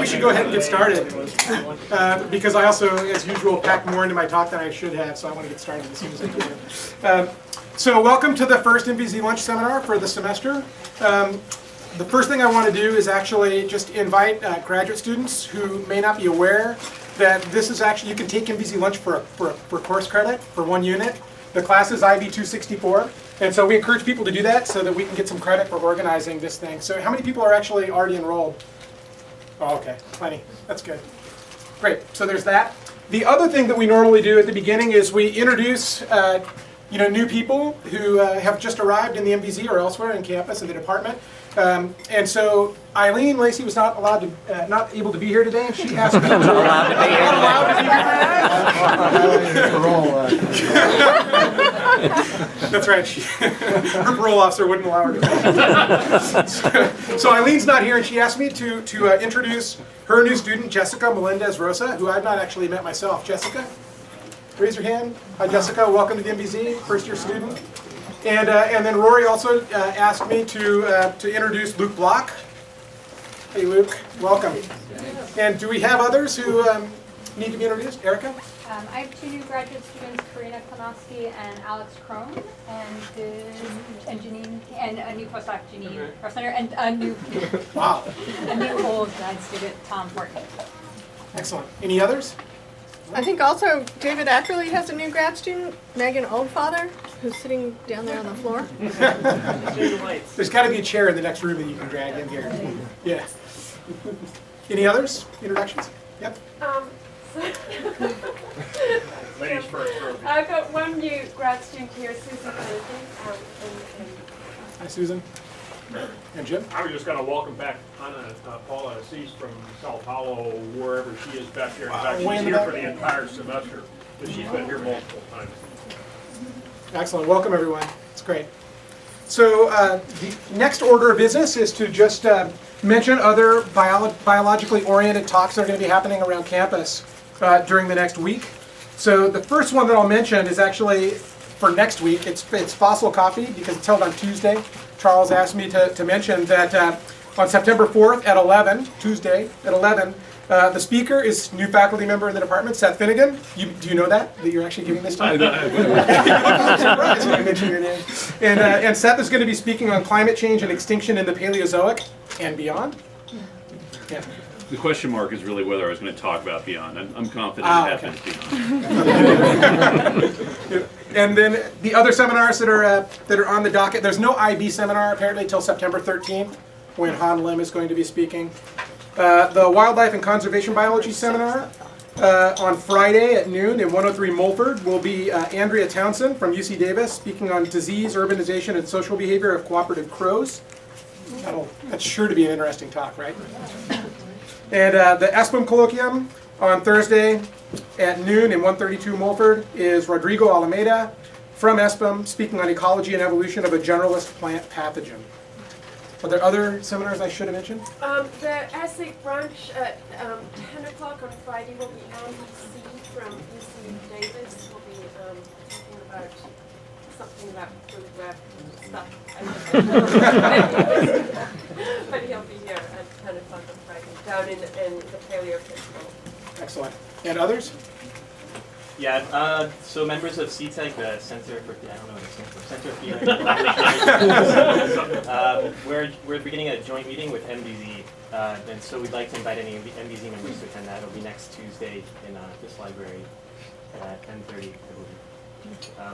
we should go ahead and get started. Because I also, as usual, packed more into my talk than I should have, so I want to get started as soon as I can. So welcome to the first MVZ Lunch Seminar for the semester. The first thing I want to do is actually just invite graduate students who may not be aware that this is actually, you can take MVZ Lunch for course credit for 1 unit. The class is IB 264, and so we encourage people to do that so that we can get some credit for organizing this thing. So how many people are actually already enrolled? Oh, okay, plenty. That's good. Great, so there's that. The other thing that we normally do at the beginning is we introduce new people who have just arrived in the MVZ or elsewhere in campus in the department. And so Eileen Lacey was not able to be here today. She asked me to That's right. Her parole officer wouldn't allow her to. So Eileen's not here, and she asked me to introduce her new student, Jessica Melendez Rosa, who I've not actually met myself. Jessica, raise your hand. Hi, Jessica. Welcome to the MVZ, first-year student. And then Rory also asked me to introduce Luke Block. Hey, Luke, welcome. And do we have others who need to be introduced? Erica? I have 2 new graduate students, Karina Klonoski and Alex Crone, and Janine, and a new postdoc, Janine Russel, and a new old grad student, Tom Horton. Excellent. Any others? I think also David Ackerley has a new grad student, Megan Oldfather, who's sitting down there on the floor. There's got to be a chair in the next room that you can drag in here. Yeah. Any others? Introductions? Yep. Ladies first. I've got 1 new grad student here, Susan Kennedy. Hi, Susan. And Jim? I was just going to welcome back Paula Assis from Sao Paulo, wherever she is back here. In fact, she's here for the entire semester, but she's been here multiple times. Excellent. Welcome, everyone. It's great. So the next order of business is to just mention other biologically oriented talks that are going to be happening around campus during the next week. So the first one that I'll mention is actually for next week. It's Fossil Coffee because it's held on Tuesday. Charles asked me to mention that on September 4th at 11, Tuesday at 11, the speaker is new faculty member in the department, Seth Finnegan. Do you know that you're actually giving this talk? I'm surprised when you mentioned your name. And Seth is going to be speaking on climate change and extinction in the Paleozoic and beyond. Yeah. The question mark is really whether I was going to talk about beyond. I'm confident it happens beyond. And then the other seminars that are on the docket. There's no IB seminar apparently till September 13th, when Han Lim is going to be speaking. The Wildlife and Conservation Biology seminar on Friday at noon in 103 Mulford will be Andrea Townsend from UC Davis speaking on disease, urbanization, and social behavior of cooperative crows. That's sure to be an interesting talk, right? And the ESPM Colloquium on Thursday at noon in 132 Mulford is Rodrigo Alameda from ESPM speaking on ecology and evolution of a generalist plant pathogen. Are there other seminars I should have mentioned? The ESSEC brunch at 10 o'clock on Friday will be Andy C. from UC Davis. Will be talking about food web stuff. But he'll be here at 10 o'clock on Friday, down in the Paleo Festival. Excellent. And others? Yeah, so members of CTEC, the Center for, Center for we're beginning a joint meeting with MVZ, and so we'd like to invite any MVZ members to attend that. It'll be next Tuesday in this library at 10:30, I believe.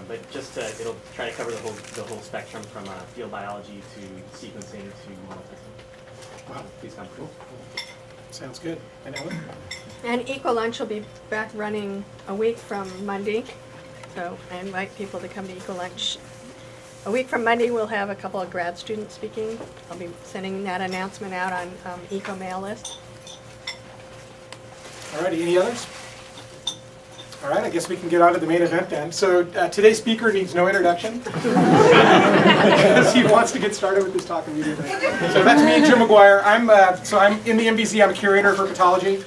But just it'll try to cover the whole spectrum from field biology to sequencing to multisystem. Wow. Please come. Cool. Sounds good. And Ellen? And EcoLunch will be back running a week from Monday. So I invite people to come to EcoLunch. A week from Monday, we'll have a couple of grad students speaking. I'll be sending that announcement out on Eco mail list. All righty, any others? All right, I guess we can get on to the main event then. So today's speaker needs no introduction because he wants to get started with this talk immediately. So that's me, Jim McGuire. I'm in the MVZ. I'm a curator of herpetology.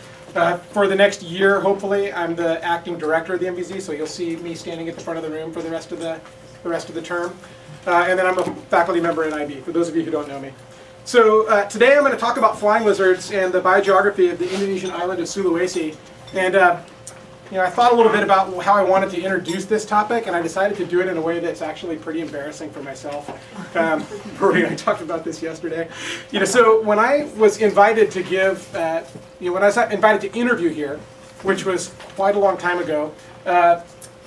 For the next year, hopefully, I'm the acting director of the MVZ. So you'll see me standing at the front of the room for the rest of the term. And then I'm a faculty member at IB. For those of you who don't know me. So today I'm going to talk about flying lizards and the biogeography of the Indonesian island of Sulawesi. And I thought a little bit about how I wanted to introduce this topic, and I decided to do it in a way that's actually pretty embarrassing for myself. Rory and I talked about this yesterday. So when I was invited to give, when I was invited to interview here, which was quite a long time ago,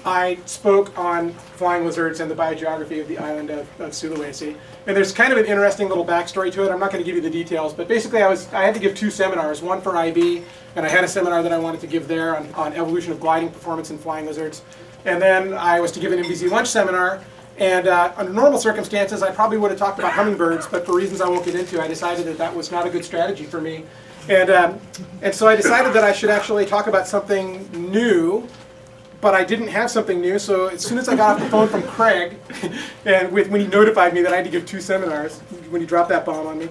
I spoke on flying lizards and the biogeography of the island of Sulawesi. And there's kind of an interesting little backstory to it. I'm not going to give you the details, but basically I had to give 2 seminars, one for IB, and I had a seminar that I wanted to give there on evolution of gliding performance in flying lizards. And then I was to give an MBZ lunch seminar, and under normal circumstances I probably would have talked about hummingbirds, but for reasons I won't get into, I decided that that was not a good strategy for me. And so I decided that I should actually talk about something new, but I didn't have something new, so as soon as I got off the phone from Craig, and when he notified me that I had to give 2 seminars, when he dropped that bomb on me,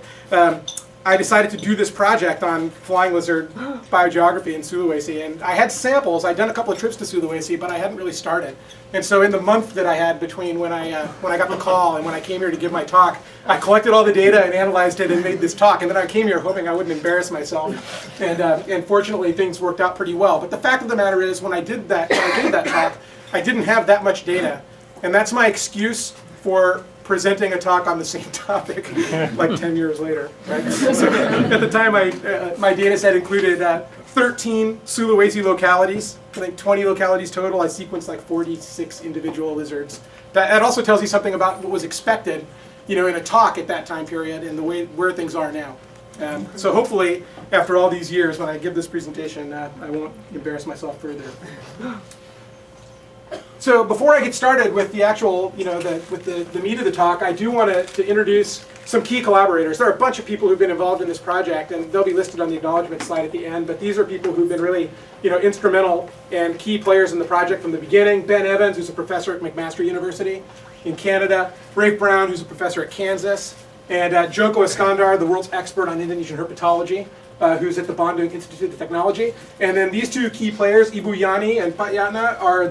I decided to do this project on flying lizard biogeography in Sulawesi. And I had samples. I'd done a couple of trips to Sulawesi, but I hadn't really started. And so in the month that I had between when I got the call and when I came here to give my talk, I collected all the data and analyzed it and made this talk. And then I came here hoping I wouldn't embarrass myself. And fortunately, things worked out pretty well. But the fact of the matter is, when I did that talk, I didn't have that much data. And that's my excuse for presenting a talk on the same topic like 10 years later. Right? So at the time, my data set included 13 Sulawesi localities, I think 20 localities total. I sequenced like 46 individual lizards. That also tells you something about what was expected, in a talk at that time period and where things are now. So hopefully, after all these years, when I give this presentation, I won't embarrass myself further. So before I get started with the actual, with the meat of the talk, I do want to introduce some key collaborators. There are a bunch of people who've been involved in this project, and they'll be listed on the acknowledgement slide at the end. But these are people who've been really, instrumental and key players in the project from the beginning. Ben Evans, who's a professor at McMaster University in Canada. Rafe Brown, who's a professor at Kansas. And Joko Iskandar, the world's expert on Indonesian herpetology, who's at the Bandung Institute of Technology. And then these 2 key players, Ibu Yani and Pak Yatna, are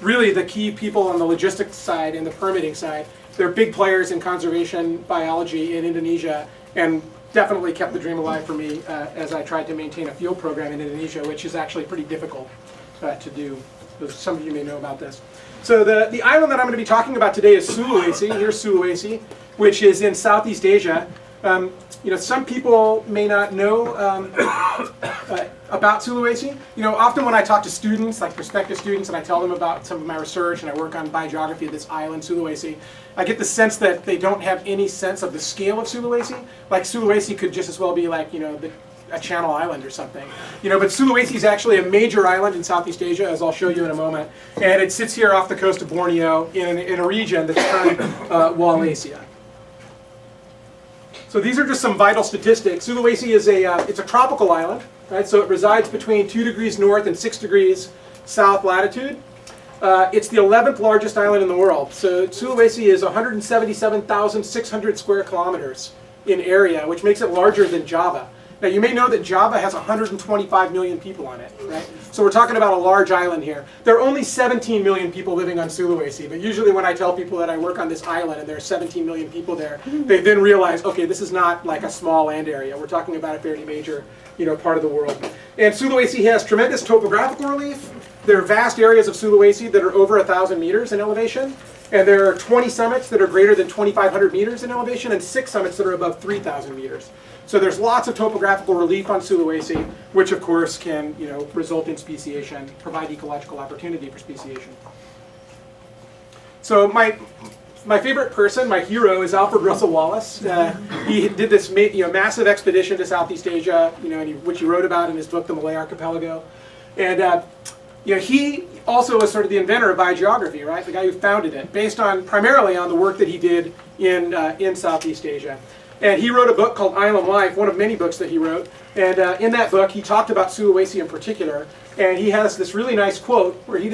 really the key people on the logistics side and the permitting side. They're big players in conservation biology in Indonesia, and definitely kept the dream alive for me as I tried to maintain a field program in Indonesia, which is actually pretty difficult to do. Some of you may know about this. So the island that I'm going to be talking about today is Sulawesi. Here's Sulawesi, which is in Southeast Asia. Some people may not know about Sulawesi. Often when I talk to students, like prospective students, and I tell them about some of my research and I work on biogeography of this island, Sulawesi, I get the sense that they don't have any sense of the scale of Sulawesi. Like Sulawesi could just as well be like, a Channel Island or something. But Sulawesi is actually a major island in Southeast Asia, as I'll show you in a moment. And it sits here off the coast of Borneo in a region that's termed Wallacea. So these are just some vital statistics. Sulawesi is it's a tropical island, right? So it resides between 2 degrees north and 6 degrees south latitude. It's the 11th largest island in the world. So Sulawesi is 177,600 square kilometers in area, which makes it larger than Java. Now you may know that Java has 125 million people on it, right? So we're talking about a large island here. There are only 17 million people living on Sulawesi, but usually when I tell people that I work on this island and there are 17 million people there, they then realize, okay, this is not like a small land area. We're talking about a fairly major, part of the world. And Sulawesi has tremendous topographical relief. There are vast areas of Sulawesi that are over 1,000 meters in elevation. And there are 20 summits that are greater than 2,500 meters in elevation and 6 summits that are above 3,000 meters. So there's lots of topographical relief on Sulawesi, which of course can result in speciation, provide ecological opportunity for speciation. So my favorite person, my hero, is Alfred Russel Wallace. He did this massive expedition to Southeast Asia, which he wrote about in his book, The Malay Archipelago. And he also was sort of the inventor of biogeography, right? The guy who founded it, based primarily on the work that he did in Southeast Asia. And he wrote a book called Island Life, one of many books that he wrote. And in that book, he talked about Sulawesi in particular. And he has this really nice quote where he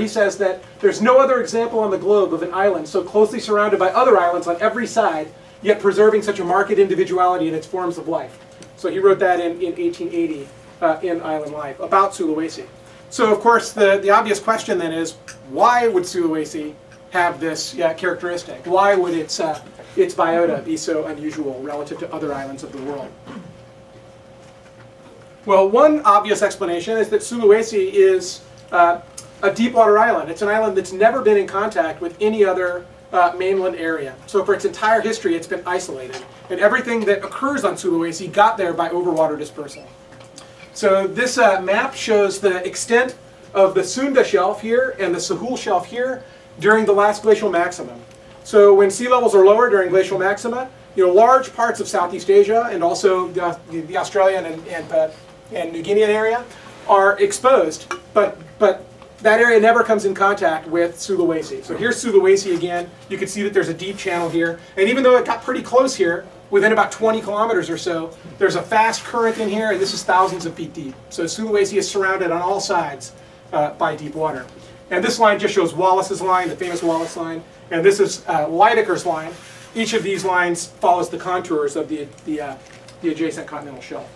says that there's no other example on the globe of an island so closely surrounded by other islands on every side, yet preserving such a marked individuality in its forms of life. So he wrote that in 1880 in Island Life about Sulawesi. So of course, the obvious question then is, why would Sulawesi have this characteristic? Why would its biota be so unusual relative to other islands of the world? Well, one obvious explanation is that Sulawesi is a deep water island. It's an island that's never been in contact with any other mainland area. So for its entire history, it's been isolated. And everything that occurs on Sulawesi got there by overwater dispersal. So this map shows the extent of the Sunda Shelf here and the Sahul Shelf here during the last glacial maximum. So when sea levels are lower during glacial maxima, large parts of Southeast Asia and also the Australian and New Guinean area are exposed, but that area never comes in contact with Sulawesi. So here's Sulawesi again. You can see that there's a deep channel here. And even though it got pretty close here, within about 20 kilometers or so, there's a fast current in here, and this is thousands of feet deep. So Sulawesi is surrounded on all sides by deep water. And this line just shows Wallace's line, the famous Wallace line. And this is Lydekkers' line. Each of these lines follows the contours of the adjacent continental shelf.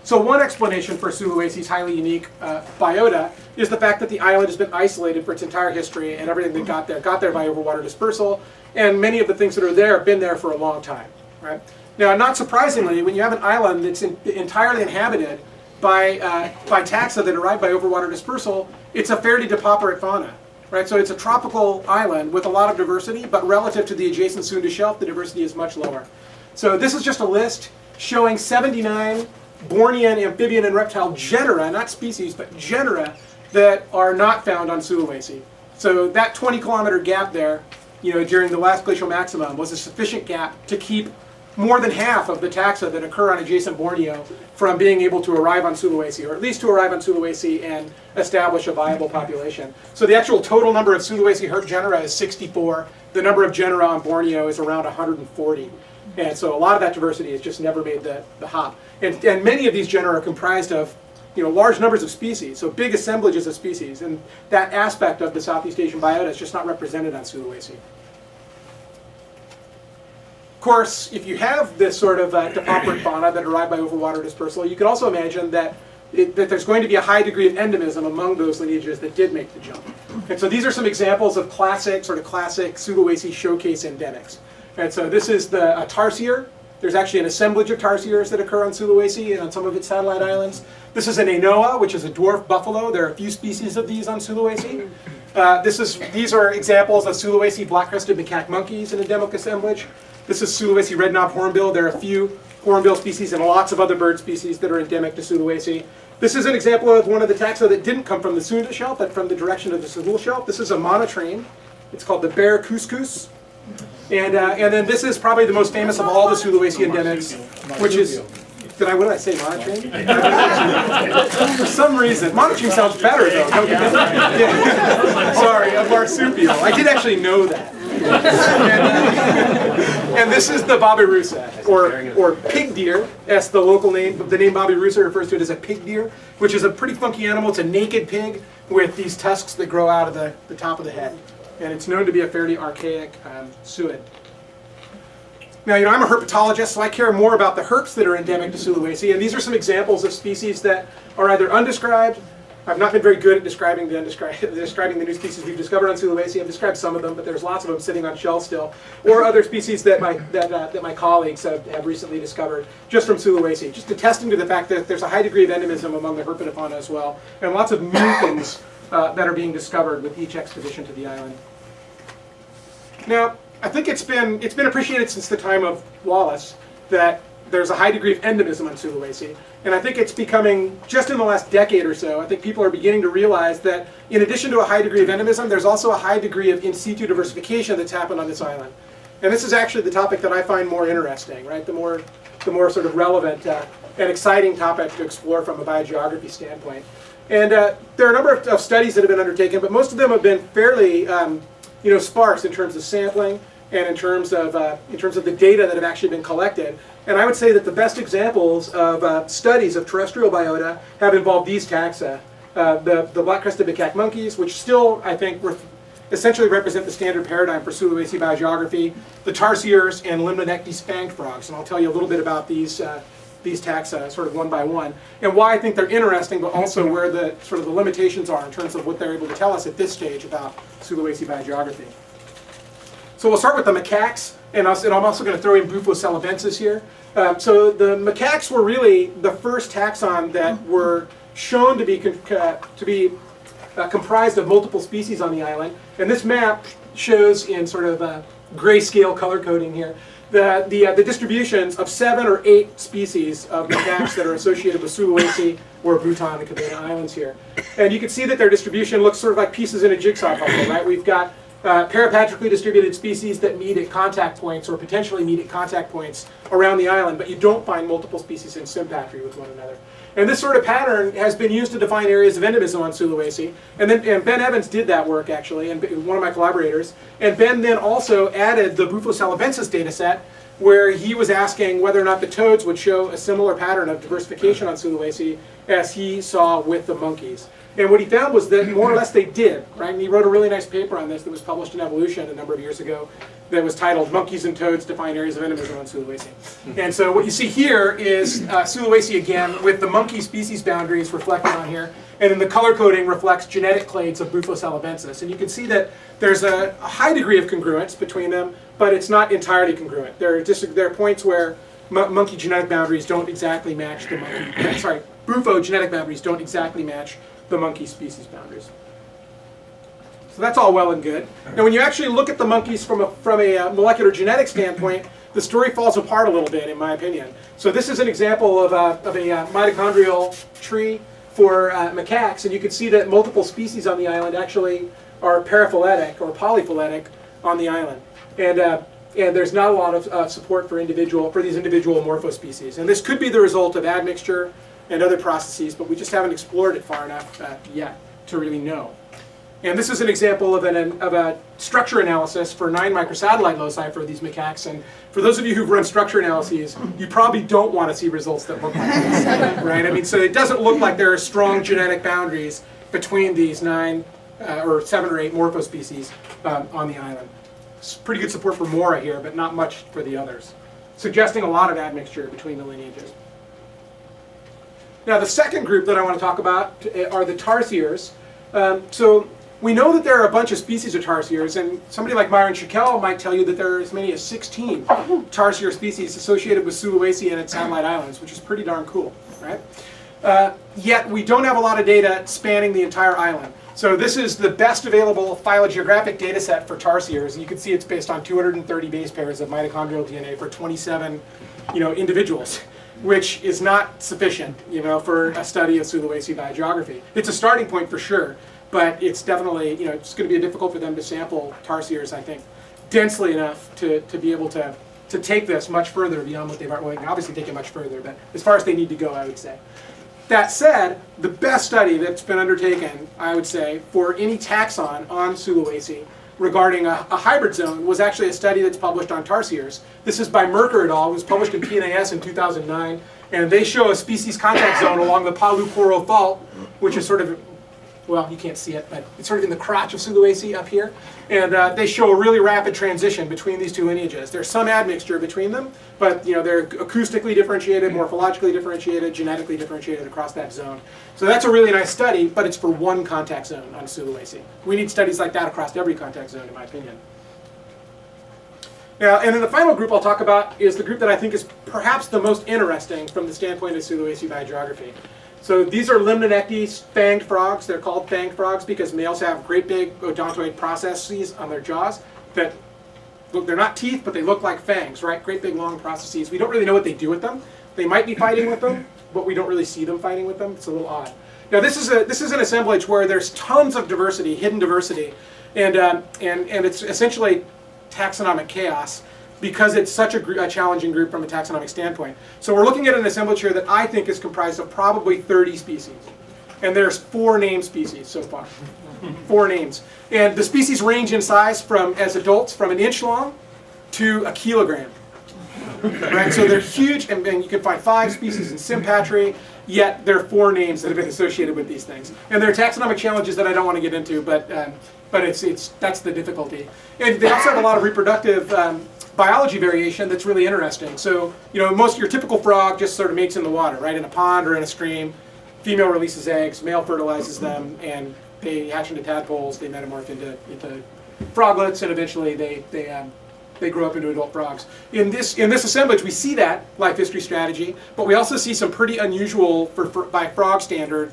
So one explanation for Sulawesi's highly unique biota is the fact that the island has been isolated for its entire history, and everything that got there by overwater dispersal, and many of the things that are there have been there for a long time. Right? Now, not surprisingly, when you have an island that's entirely inhabited by taxa that arrive by overwater dispersal, it's a fairly depauperate fauna. Right? So it's a tropical island with a lot of diversity, but relative to the adjacent Sunda Shelf, the diversity is much lower. So this is just a list showing 79 Bornean amphibian and reptile genera, not species, but genera that are not found on Sulawesi. So that 20-kilometer gap there, during the last glacial maximum was a sufficient gap to keep more than half of the taxa that occur on adjacent Borneo from being able to arrive on Sulawesi, or at least to arrive on Sulawesi and establish a viable population. So the actual total number of Sulawesi herp genera is 64. The number of genera on Borneo is around 140. And so a lot of that diversity has just never made the hop. And many of these genera are comprised of large numbers of species, so big assemblages of species. And that aspect of the Southeast Asian biota is just not represented on Sulawesi. Of course, if you have this sort of depauperate fauna that arrive by overwater dispersal, you can also imagine that there's going to be a high degree of endemism among those lineages that did make the jump. And so these are some examples of classic Sulawesi showcase endemics. And so this is the tarsier. There's actually an assemblage of tarsiers that occur on Sulawesi and on some of its satellite islands. This is an Ainoa, which is a dwarf buffalo. There are a few species of these on Sulawesi. These are examples of Sulawesi black-crested macaque monkeys in endemic assemblage. This is Sulawesi red-knobbed hornbill. There are a few hornbill species and lots of other bird species that are endemic to Sulawesi. This is an example of one of the taxa that didn't come from the Sunda Shelf, but from the direction of the Sahul Shelf. This is a monotreme. It's called the bear couscous. And then this is probably the most famous of all the Sulawesi endemics, which is, what did I say, monotreme? For some reason, monotreme sounds better though, don't you think? Yeah. Sorry, a marsupial. I did actually know that. And this is the babirusa, or pig deer. That's the local name. The name babirusa refers to it as a pig deer, which is a pretty funky animal. It's a naked pig with these tusks that grow out of the top of the head. And it's known to be a fairly archaic suid. Now, I'm a herpetologist, so I care more about the herps that are endemic to Sulawesi. And these are some examples of species that are either undescribed. I've not been very good at describing the new species we've discovered on Sulawesi. I've described some of them, but there's lots of them sitting on shelves still. Or other species that my colleagues have recently discovered just from Sulawesi, just attesting to the fact that there's a high degree of endemism among the herpetofauna as well, and lots of new things that are being discovered with each expedition to the island. Now, I think it's been appreciated since the time of Wallace that there's a high degree of endemism on Sulawesi. And I think it's becoming, just in the last decade or so, I think people are beginning to realize that in addition to a high degree of endemism, there's also a high degree of in situ diversification that's happened on this island. And this is actually the topic that I find more interesting, right? The more sort of relevant and exciting topic to explore from a biogeography standpoint. And there are a number of studies that have been undertaken, but most of them have been fairly sparse in terms of sampling and in terms of the data that have actually been collected. And I would say that the best examples of studies of terrestrial biota have involved these taxa. The black-crested macaque monkeys, which still, I think, essentially represent the standard paradigm for Sulawesi biogeography, the tarsiers, and limnonecti spanged frogs. And I'll tell you a little bit about these these taxa sort of one by one, and why I think they're interesting, but also where the sort of the limitations are in terms of what they're able to tell us at this stage about Sulawesi biogeography. So we'll start with the macaques, and I'm also going to throw in Bufo-celebensis here. So the macaques were really the first taxon that were shown to be comprised of multiple species on the island, and this map shows in sort of grayscale color coding here the distributions of 7 or 8 species of macaques that are associated with Sulawesi or Buton and Cabana Islands here. And you can see that their distribution looks sort of like pieces in a jigsaw puzzle, right? We've got parapatrically distributed species that meet at contact points or potentially meet at contact points around the island, but you don't find multiple species in sympatry with one another. And this sort of pattern has been used to define areas of endemism on Sulawesi. And Ben Evans did that work, actually, and one of my collaborators. And Ben then also added the Bufo-celebensis data set, where he was asking whether or not the toads would show a similar pattern of diversification on Sulawesi as he saw with the monkeys. And what he found was that more or less they did, right? And he wrote a really nice paper on this that was published in Evolution a number of years ago that was titled Monkeys and Toads Define Areas of Endemism on Sulawesi. And so what you see here is Sulawesi again with the monkey species boundaries reflected on here. And then the color coding reflects genetic clades of Bufo-celebensis. And you can see that there's a high degree of congruence between them, but it's not entirely congruent. There are points where monkey genetic boundaries don't exactly match the monkey, Bufo genetic boundaries don't exactly match the monkey species boundaries. So that's all well and good. Now when you actually look at the monkeys from a molecular genetic standpoint, the story falls apart a little bit, in my opinion. So this is an example of a mitochondrial tree for macaques, and you can see that multiple species on the island actually are paraphyletic or polyphyletic on the island. And there's not a lot of support for these individual morphospecies. And this could be the result of admixture and other processes, but we just haven't explored it far enough yet to really know. And this is an example of a structure analysis for 9 microsatellite loci for these macaques. And for those of you who've run structure analyses, you probably don't want to see results that look like this, right? I mean, so it doesn't look like there are strong genetic boundaries between these 9 or 7 or 8 morphospecies on the island. It's pretty good support for Mora here, but not much for the others, suggesting a lot of admixture between the lineages. Now, the second group that I want to talk about are the Tarsiers. So we know that there are a bunch of species of Tarsiers, and somebody like Myron Schickel might tell you that there are as many as 16 Tarsier species associated with Sulawesi and its satellite islands, which is pretty darn cool, right? Yet we don't have a lot of data spanning the entire island. So this is the best available phylogeographic data set for Tarsiers. You can see it's based on 230 base pairs of mitochondrial DNA for 27 individuals, which is not sufficient for a study of Sulawesi biogeography. It's a starting point for sure, but it's definitely, it's going to be difficult for them to sample Tarsiers, I think, densely enough to be able to take this much further beyond what they've already, well, they can obviously take it much further, but as far as they need to go, I would say. That said, the best study that's been undertaken, I would say, for any taxon on Sulawesi regarding a hybrid zone was actually a study that's published on Tarsiers. This is by Merker et al. It was published in PNAS in 2009, and they show a species contact zone along the Palu Koro Fault, which is sort of, well, you can't see it, but it's sort of in the crotch of Sulawesi up here. And they show a really rapid transition between these two lineages. There's some admixture between them, but they're acoustically differentiated, morphologically differentiated, genetically differentiated across that zone. So that's a really nice study, but it's for one contact zone on Sulawesi. We need studies like that across every contact zone, in my opinion. Now, and then the final group I'll talk about is the group that I think is perhaps the most interesting from the standpoint of Sulawesi biogeography. So these are limnonectes fanged frogs. They're called fanged frogs because males have great big odontoid processes on their jaws that look, they're not teeth, but they look like fangs, right? Great big long processes. We don't really know what they do with them. They might be fighting with them, but we don't really see them fighting with them. It's a little odd. Now this is an assemblage where there's tons of diversity, hidden diversity, and it's essentially taxonomic chaos, because it's such a challenging group from a taxonomic standpoint. So we're looking at an assemblage here that I think is comprised of probably 30 species. And there's 4 named species so far. 4 names. And the species range in size from, as adults, from an inch long to a kilogram. Right? So they're huge, and you can find 5 species in sympatry, yet there are 4 names that have been associated with these things. And there are taxonomic challenges that I don't want to get into, but that's the difficulty. And they also have a lot of reproductive biology variation that's really interesting. So, most of your typical frog just sort of mates in the water, right, in a pond or in a stream. Female releases eggs, male fertilizes them, and they hatch into tadpoles. They metamorph into froglets, and eventually they grow up into adult frogs. In this assemblage, we see that life history strategy, but we also see some pretty unusual, by frog standard,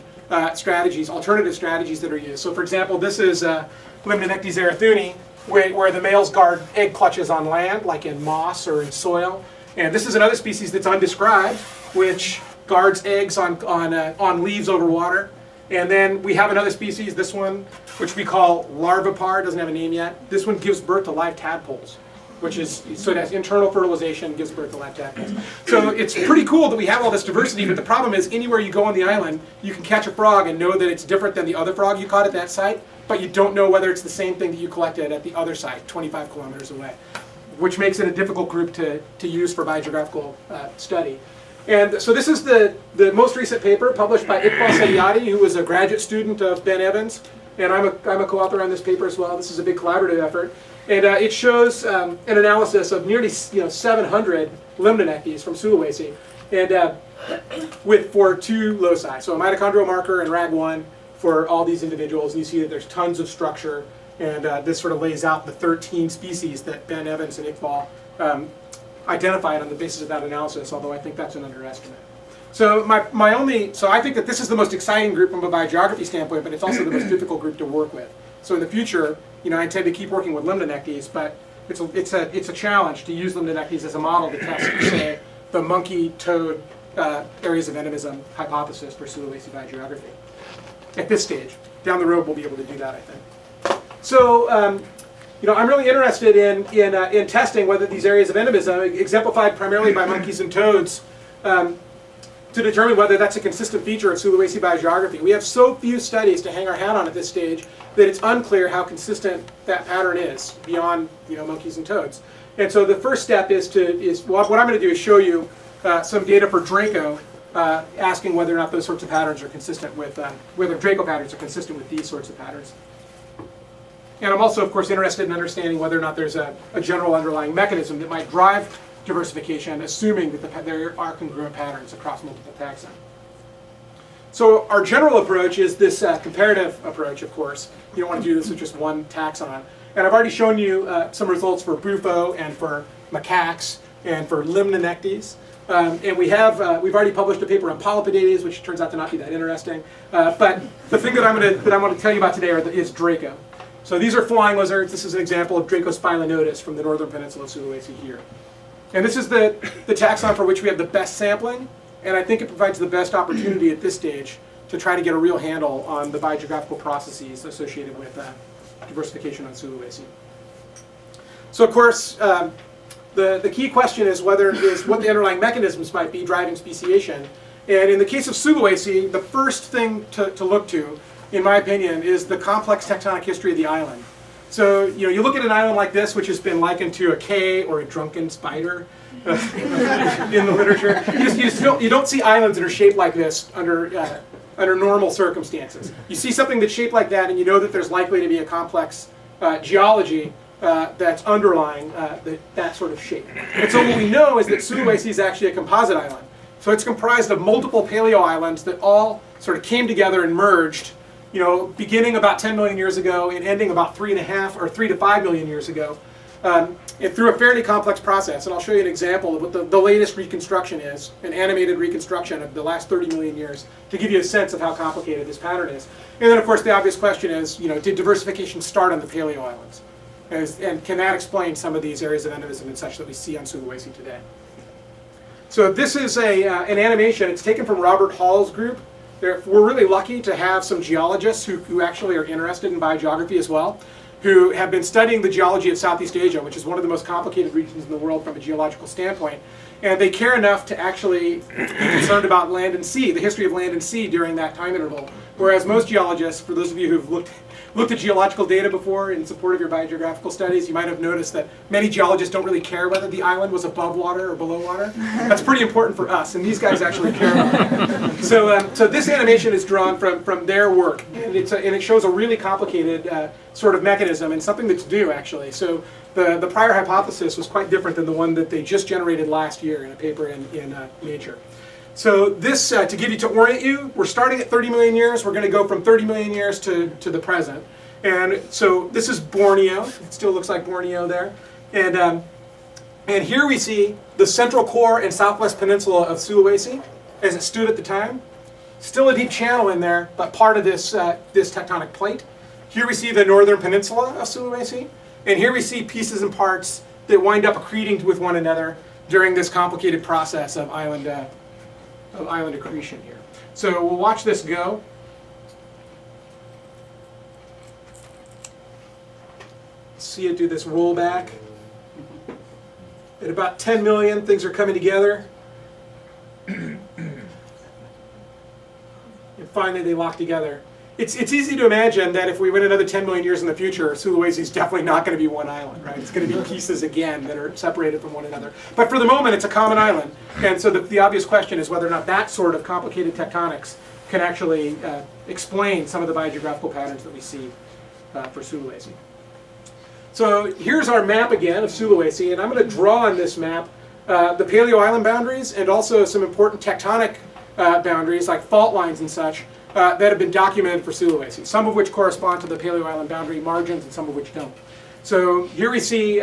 strategies, alternative strategies that are used. So, for example, this is Limnonectes erythuni, where the males guard egg clutches on land, like in moss or in soil. And this is another species that's undescribed, which guards eggs on leaves over water. And then we have another species, this one, which we call larvipar, doesn't have a name yet. This one gives birth to live tadpoles, so it has internal fertilization, gives birth to live tadpoles. So it's pretty cool that we have all this diversity, but the problem is anywhere you go on the island, you can catch a frog and know that it's different than the other frog you caught at that site, but you don't know whether it's the same thing that you collected at the other site, 25 kilometers away, which makes it a difficult group to use for biogeographical study. And so this is the most recent paper published by Iqbal Sadiati, who was a graduate student of Ben Evans, and I'm a co-author on this paper as well. This is a big collaborative effort. And it shows an analysis of nearly 700 Limnonectes from Sulawesi, and for 2 loci, so a mitochondrial marker and RAG1 for all these individuals. And you see that there's tons of structure, and this sort of lays out the 13 species that Ben Evans and Iqbal identified on the basis of that analysis, although I think that's an underestimate. So so I think that this is the most exciting group from a biogeography standpoint, but it's also the most difficult group to work with. So in the future, I intend to keep working with Limnonectes, but it's a challenge to use Limnonectes as a model to test, say, the monkey toad areas of endemism hypothesis for Sulawesi biogeography. At this stage, down the road, we'll be able to do that, I think. So. I'm really interested in testing whether these areas of endemism, exemplified primarily by monkeys and toads, to determine whether that's a consistent feature of Sulawesi biogeography. We have so few studies to hang our hat on at this stage that it's unclear how consistent that pattern is beyond monkeys and toads. And so the first step is what I'm going to do is show you some data for Draco, asking whether or not those sorts of patterns are consistent with whether Draco patterns are consistent with these sorts of patterns. And I'm also, of course, interested in understanding whether or not there's a general underlying mechanism that might drive diversification, assuming that there are congruent patterns across multiple taxa. So our general approach is this comparative approach, of course. You don't want to do this with just one taxon. And I've already shown you some results for bufo and for macaques and for Limnonectes. And we've already published a paper on polypidates, which turns out to not be that interesting. But the thing that I'm going to tell you about today is Draco. So these are flying lizards. This is an example of Draco spilinotus from the northern peninsula of Sulawesi here. And this is the taxon for which we have the best sampling, and I think it provides the best opportunity at this stage to try to get a real handle on the biogeographical processes associated with diversification on Sulawesi. So of course, the key question is what the underlying mechanisms might be driving speciation. And in the case of Sulawesi, the first thing to look to, in my opinion, is the complex tectonic history of the island. So you look at an island like this, which has been likened to a K or a drunken spider in the literature. You don't see islands that are shaped like this under normal circumstances. You see something that's shaped like that, and you know that there's likely to be a complex geology that's underlying that sort of shape. And so what we know is that Sulawesi is actually a composite island. So it's comprised of multiple paleo islands that all sort of came together and merged, beginning about 10 million years ago and ending about 3.5 or 3 to 5 million years ago, and through a fairly complex process. And I'll show you an example of what the latest reconstruction is, an animated reconstruction of the last 30 million years, to give you a sense of how complicated this pattern is. And then, of course, the obvious question is, did diversification start on the paleo islands? And can that explain some of these areas of endemism and such that we see on Sulawesi today? So this is an animation. It's taken from Robert Hall's group. We're really lucky to have some geologists who actually are interested in biogeography as well, who have been studying the geology of Southeast Asia, which is one of the most complicated regions in the world from a geological standpoint. And they care enough to actually be concerned about land and sea, the history of land and sea during that time interval. Whereas most geologists, for those of you who've looked at geological data before in support of your biogeographical studies, you might have noticed that many geologists don't really care whether the island was above water or below water. That's pretty important for us, and these guys actually care about it. So this animation is drawn from their work, and it shows a really complicated sort of mechanism and something that's new, actually. So the prior hypothesis was quite different than the one that they just generated last year in a paper in Nature. So this, to orient you, we're starting at 30 million years. We're going to go from 30 million years to the present. And so this is Borneo. It still looks like Borneo there. And here we see the central core and southwest peninsula of Sulawesi as it stood at the time. Still a deep channel in there, but part of this tectonic plate. Here we see the northern peninsula of Sulawesi. And here we see pieces and parts that wind up accreting with one another during this complicated process of island accretion here. So we'll watch this go. See it do this rollback. At about 10 million, things are coming together. And finally, they lock together. It's easy to imagine that if we went another 10 million years in the future, Sulawesi is definitely not going to be one island, right? It's going to be pieces again that are separated from one another. But for the moment, it's a common island. And so the obvious question is whether or not that sort of complicated tectonics can actually explain some of the biogeographical patterns that we see for Sulawesi. So here's our map again of Sulawesi, and I'm going to draw on this map the Paleo Island boundaries and also some important tectonic boundaries like fault lines and such that have been documented for Sulawesi, some of which correspond to the Paleo Island boundary margins and some of which don't. So here we see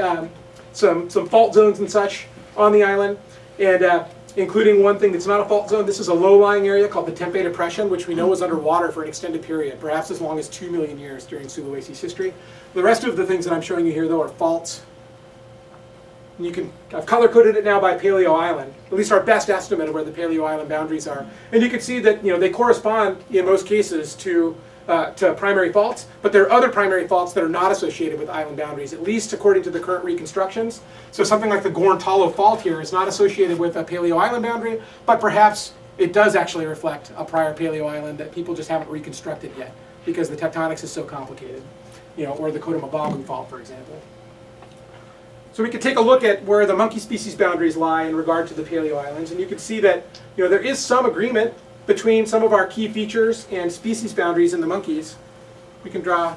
some fault zones and such on the island, and including one thing that's not a fault zone. This is a low-lying area called the Tempe Depression, which we know was underwater for an extended period, perhaps as long as 2 million years during Sulawesi's history. The rest of the things that I'm showing you here, though, are faults. I've color-coded it now by Paleo Island, at least our best estimate of where the Paleo Island boundaries are. And you can see that they correspond, in most cases, to primary faults, but there are other primary faults that are not associated with island boundaries, at least according to the current reconstructions. So something like the Gorontalo Fault here is not associated with a Paleo Island boundary, but perhaps it does actually reflect a prior Paleo Island that people just haven't reconstructed yet because the tectonics is so complicated. Or the Kotomabagu Fault, for example. So we can take a look at where the monkey species boundaries lie in regard to the Paleo Islands, and you can see that there is some agreement between some of our key features and species boundaries in the monkeys. We can draw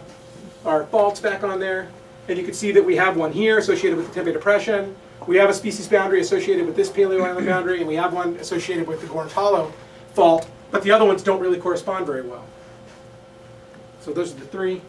our faults back on there, and you can see that we have one here associated with the Tempe Depression. We have a species boundary associated with this Paleo Island boundary, and we have one associated with the Gorontalo Fault, but the other ones don't really correspond very well. So those are the three.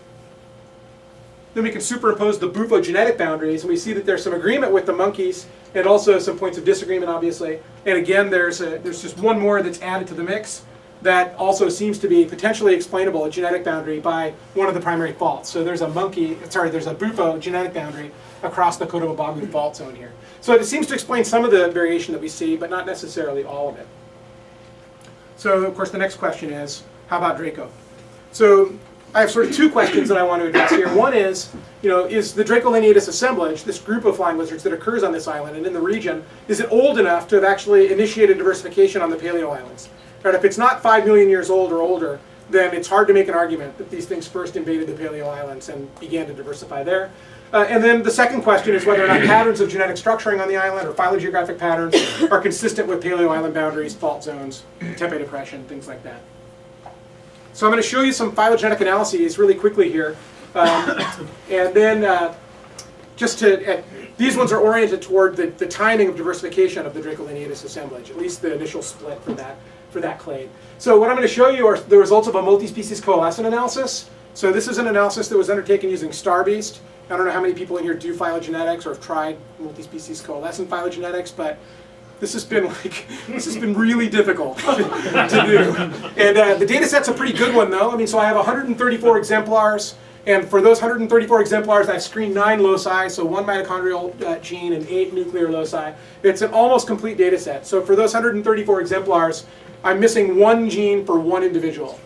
Then we can superimpose the buphogenetic boundaries, and we see that there's some agreement with the monkeys, and also some points of disagreement, obviously. And again, there's just one more that's added to the mix that also seems to be potentially explainable, a genetic boundary by one of the primary faults. So there's a buphogenetic boundary across the Kotomabagu fault zone here. So it seems to explain some of the variation that we see, but not necessarily all of it. So of course the next question is, how about Draco? So I have sort of two questions that I want to address here. One is, is the Draco lineatus assemblage, this group of flying lizards that occurs on this island and in the region, is it old enough to have actually initiated diversification on the Paleo Islands? Right, if it's not 5 million years old or older, then it's hard to make an argument that these things first invaded the Paleo Islands and began to diversify there. And then the second question is whether or not patterns of genetic structuring on the island or phylogeographic patterns are consistent with Paleo Island boundaries, fault zones, Tempe Depression, things like that. So I'm going to show you some phylogenetic analyses really quickly here. And then these ones are oriented toward the timing of diversification of the Draco lineatus assemblage, at least the initial split for that clade. So what I'm going to show you are the results of a multi-species coalescent analysis. So this is an analysis that was undertaken using StarBeast. I don't know how many people in here do phylogenetics or have tried multi-species coalescent phylogenetics, but this has been really difficult to do. And the data set's a pretty good one though. So I have 134 exemplars, and for those 134 exemplars I've screened 9 loci, so 1 mitochondrial gene and 8 nuclear loci. It's an almost complete data set. So for those 134 exemplars, I'm missing 1 gene for 1 individual.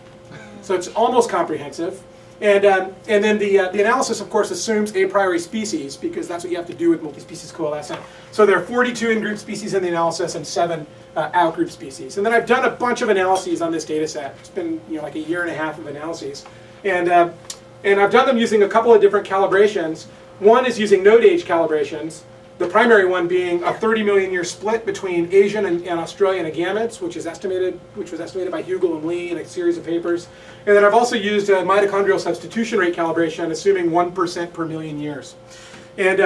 So it's almost comprehensive. And then the analysis, of course, assumes a priori species, because that's what you have to do with multi-species coalescent. So there are 42 in-group species in the analysis and 7 out-group species. And then I've done a bunch of analyses on this data set. It's been like a year and a half of analyses. And I've done them using a couple of different calibrations. One is using node age calibrations, the primary one being a 30 million year split between Asian and Australian agamids, which was estimated by Hugel and Lee in a series of papers. And then I've also used a mitochondrial substitution rate calibration, assuming 1% per million years. And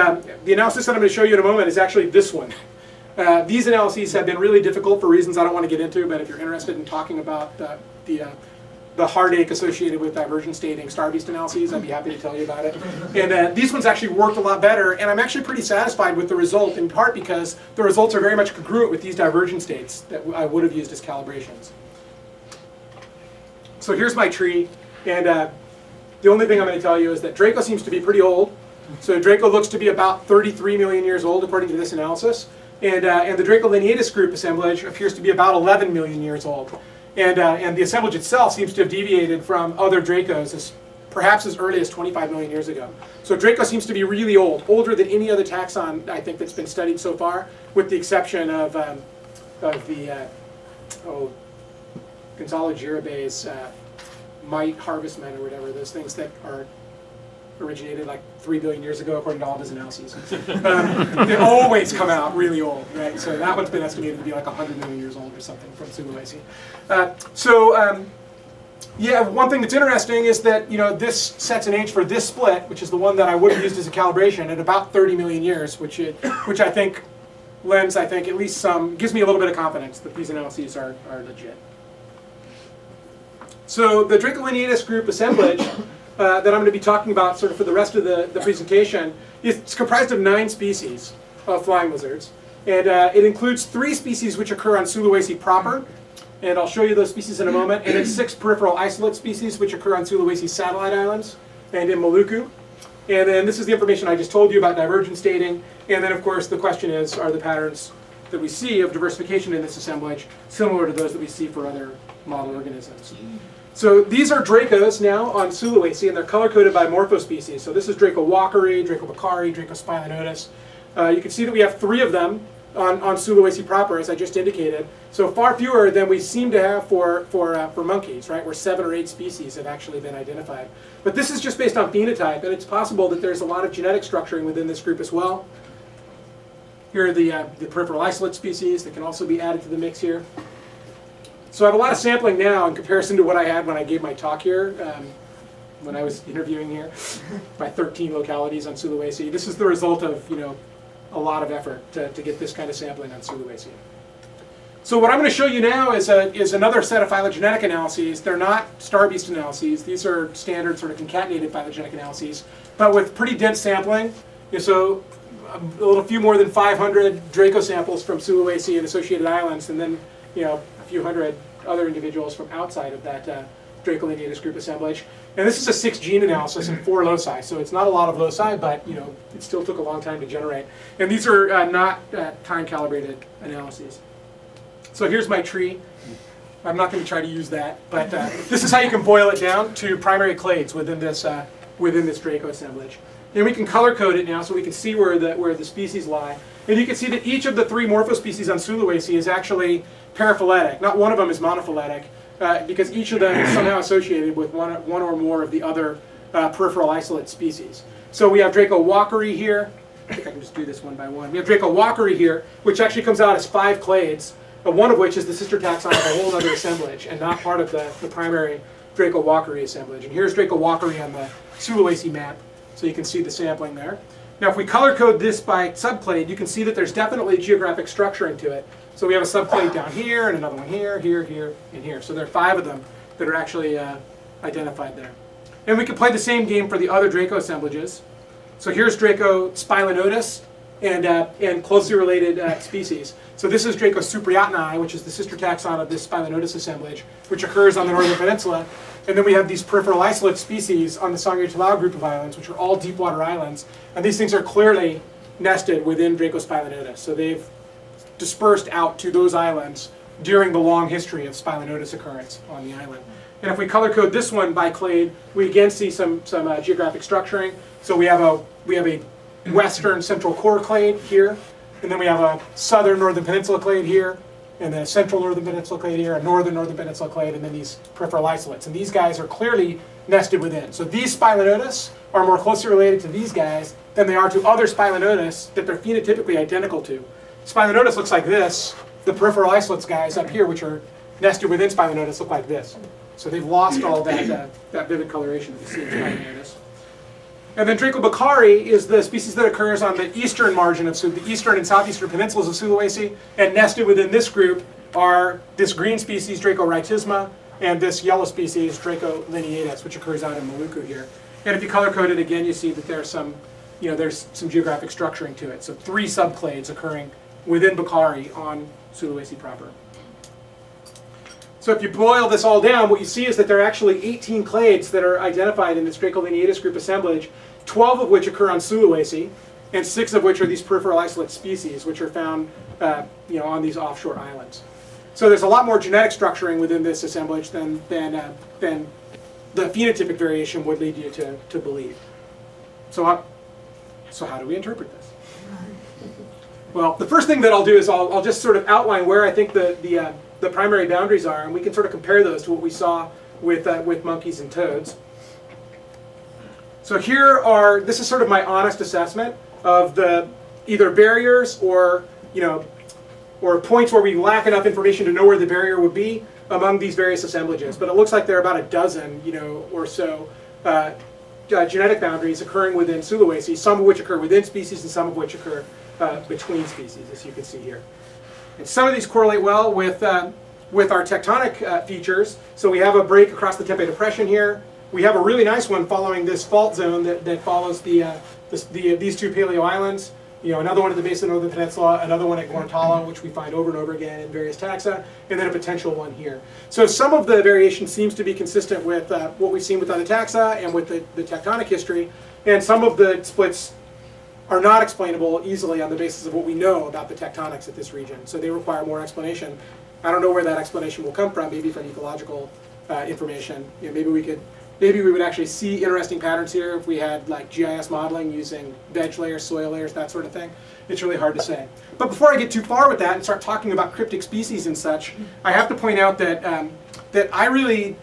the analysis that I'm going to show you in a moment is actually this one. These analyses have been really difficult for reasons I don't want to get into, but if you're interested in talking about the heartache associated with divergence dating star beast analyses, I'd be happy to tell you about it. And these ones actually worked a lot better, and I'm actually pretty satisfied with the result, in part because the results are very much congruent with these divergence states that I would have used as calibrations. So here's my tree, and the only thing I'm going to tell you is that Draco seems to be pretty old. So Draco looks to be about 33 million years old, according to this analysis. And the Draco lineatus group assemblage appears to be about 11 million years old. And the assemblage itself seems to have deviated from other Dracos perhaps as early as 25 million years ago. So Draco seems to be really old, older than any other taxon, I think, that's been studied so far, with the exception of the Gonzalo Girabe's mite harvestmen or whatever, those things that are originated like 3 billion years ago, according to all of his analyses. They always come out really old, right? So that one's been estimated to be like 100 million years old or something from Sulawesi. Yeah, one thing that's interesting is that this sets an age for this split, which is the one that I would have used as a calibration, at about 30 million years, which I think lends, at least some, gives me a little bit of confidence that these analyses are legit. So the Draco lineatus group assemblage that I'm going to be talking about sort of for the rest of the presentation, it's comprised of 9 species of flying lizards. And it includes 3 species which occur on Sulawesi proper, and I'll show you those species in a moment, and then 6 peripheral isolate species which occur on Sulawesi satellite islands and in Maluku. And then this is the information I just told you about divergence dating, and then of course the question is, are the patterns that we see of diversification in this assemblage similar to those that we see for other model organisms? So these are Dracos now on Sulawesi, and they're color-coded by morphospecies. So this is Draco walkeri, Draco bakari, Draco spilenotus. You can see that we have 3 of them on Sulawesi proper, as I just indicated. So far fewer than we seem to have for monkeys, right, where 7 or 8 species have actually been identified. But this is just based on phenotype, and it's possible that there's a lot of genetic structuring within this group as well. Here are the peripheral isolate species that can also be added to the mix here. So I have a lot of sampling now in comparison to what I had when I gave my talk here, when I was interviewing here, by 13 localities on Sulawesi. This is the result of a lot of effort to get this kind of sampling on Sulawesi. So what I'm going to show you now is another set of phylogenetic analyses. They're not star beast analyses. These are standard sort of concatenated phylogenetic analyses, but with pretty dense sampling. So a few more than 500 Draco samples from Sulawesi and associated islands, and then a few hundred other individuals from outside of that Draco lineatus group assemblage. And this is a 6-gene analysis in 4 loci, so it's not a lot of loci, but it still took a long time to generate. And these are not time-calibrated analyses. So here's my tree. I'm not going to try to use that, but this is how you can boil it down to primary clades within this Draco assemblage. And we can color code it now, so we can see where the species lie. And you can see that each of the 3 morphospecies on Sulawesi is actually paraphyletic. Not one of them is monophyletic, because each of them is somehow associated with one or more of the other peripheral isolate species. So we have Draco walkeri here. I think I can just do this one by one. We have Draco walkeri here, which actually comes out as 5 clades, one of which is the sister taxon of a whole other assemblage, and not part of the primary Draco walkeri assemblage. And here's Draco walkeri on the Sulawesi map, so you can see the sampling there. Now if we color code this by subclade, you can see that there's definitely geographic structuring to it. So we have a subclade down here, and another one here, here, here, and here. So there are 5 of them that are actually identified there. And we can play the same game for the other Draco assemblages. So here's Draco spilenotus and closely related species. So this is Draco supriatni, which is the sister taxon of this spilenotus assemblage, which occurs on the northern peninsula. And then we have these peripheral isolate species on the Sangre-Talao group of islands, which are all deep water islands. And these things are clearly nested within Draco spilenotus. So they've dispersed out to those islands during the long history of Spilenotus occurrence on the island. And if we color code this one by clade, we again see some geographic structuring. So we have a western central core clade here, and then we have a southern northern peninsula clade here, and then a central northern peninsula clade here, a northern peninsula clade, and then these peripheral isolates. And these guys are clearly nested within. So these Spilenotus are more closely related to these guys than they are to other Spilenotus that they're phenotypically identical to. Spilenotus looks like this. The peripheral isolates guys up here, which are nested within Spilenotus, look like this. So they've lost all that vivid coloration that you see in Spilenotus. And then Draco beccari is the species that occurs on the eastern margin of the eastern and southeastern peninsulas of Sulawesi, and nested within this group are this green species, Draco rhytisma, and this yellow species, Draco lineatus, which occurs out in Maluku here. And if you color code it again, you see that there's some geographic structuring to it. So 3 subclades occurring within beccari on Sulawesi proper. So if you boil this all down, what you see is that there are actually 18 clades that are identified in this Draco lineatus group assemblage, 12 of which occur on Sulawesi, and 6 of which are these peripheral isolate species, which are found on these offshore islands. So there's a lot more genetic structuring within this assemblage than the phenotypic variation would lead you to believe. So how do we interpret this? Well, the first thing that I'll do is I'll just sort of outline where I think the primary boundaries are, and we can sort of compare those to what we saw with monkeys and toads. So this is sort of my honest assessment of the either barriers or points where we lack enough information to know where the barrier would be among these various assemblages. But it looks like there are about a dozen, or so genetic boundaries occurring within Sulawesi, some of which occur within species and some of which occur between species, as you can see here. And some of these correlate well with our tectonic features. So we have a break across the Tempe Depression here. We have a really nice one following this fault zone that follows these 2 paleo islands. Another one at the base of the Northern Peninsula, another one at Gorontalo, which we find over and over again in various taxa, and then a potential one here. So some of the variation seems to be consistent with what we've seen with other taxa and with the tectonic history, and some of the splits are not explainable easily on the basis of what we know about the tectonics at this region. So they require more explanation. I don't know where that explanation will come from, maybe from ecological information. Maybe we would actually see interesting patterns here if we had like GIS modeling using veg layers, soil layers, that sort of thing. It's really hard to say. But before I get too far with that and start talking about cryptic species and such, I have to point out that I really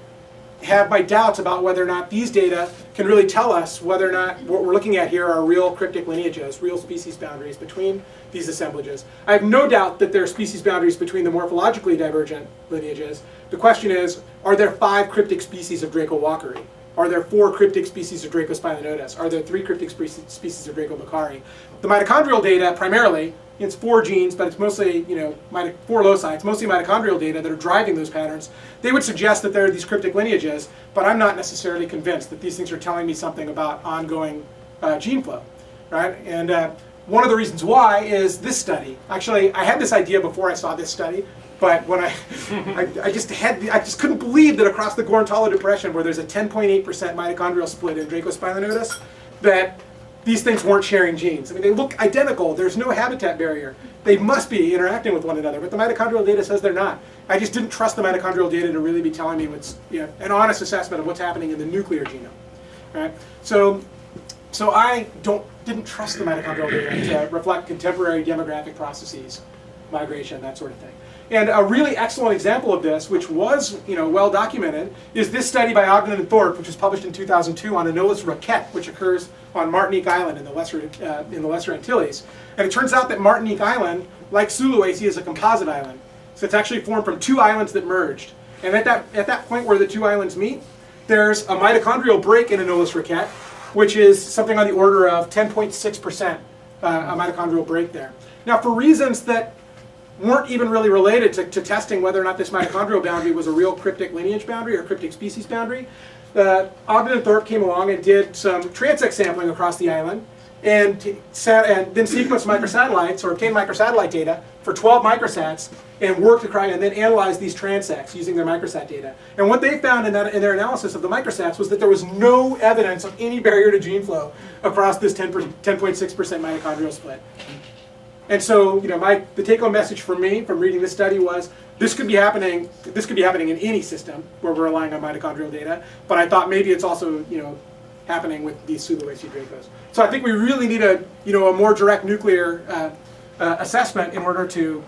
have my doubts about whether or not these data can really tell us whether or not what we're looking at here are real cryptic lineages, real species boundaries between these assemblages. I have no doubt that there are species boundaries between the morphologically divergent lineages. The question is, are there 5 cryptic species of Draco walkeri? Are there 4 cryptic species of Draco spilenotus? Are there 3 cryptic species of Draco beccari? The mitochondrial data, primarily, it's 4 genes, but it's mostly, 4 loci. It's mostly mitochondrial data that are driving those patterns. They would suggest that there are these cryptic lineages, but I'm not necessarily convinced that these things are telling me something about ongoing gene flow, right? And one of the reasons why is this study. Actually, I had this idea before I saw this study, but when I just couldn't believe that across the Gorontalo Depression, where there's a 10.8% mitochondrial split in Draco spilenotus, that these things weren't sharing genes. I mean, they look identical. There's no habitat barrier. They must be interacting with one another, but the mitochondrial data says they're not. I just didn't trust the mitochondrial data to really be telling me what's an honest assessment of what's happening in the nuclear genome. Right? So I didn't trust the mitochondrial data to reflect contemporary demographic processes, migration, that sort of thing. And a really excellent example of this, which was well documented, is this study by Ogden and Thorpe, which was published in 2002 on Anolis roquette, which occurs on Martinique Island in the Lesser Antilles. And it turns out that Martinique Island, like Sulawesi, is a composite island. So it's actually formed from 2 islands that merged. And at that point where the 2 islands meet, there's a mitochondrial break in Anolis roquette, which is something on the order of 10.6% a mitochondrial break there. Now, for reasons that weren't even really related to testing whether or not this mitochondrial boundary was a real cryptic lineage boundary or cryptic species boundary, Ogden and Thorpe came along and did some transect sampling across the island and then sequenced microsatellites or obtained microsatellite data for 12 microsats and worked across and then analyzed these transects using their microsat data. And what they found in their analysis of the microsats was that there was no evidence of any barrier to gene flow across this 10.6% mitochondrial split. And so, the take-home message for me from reading this study was, This could be happening in any system where we're relying on mitochondrial data, but I thought maybe it's also, happening with these Sulawesi Dracos. So I think we really need a more direct nuclear assessment in order to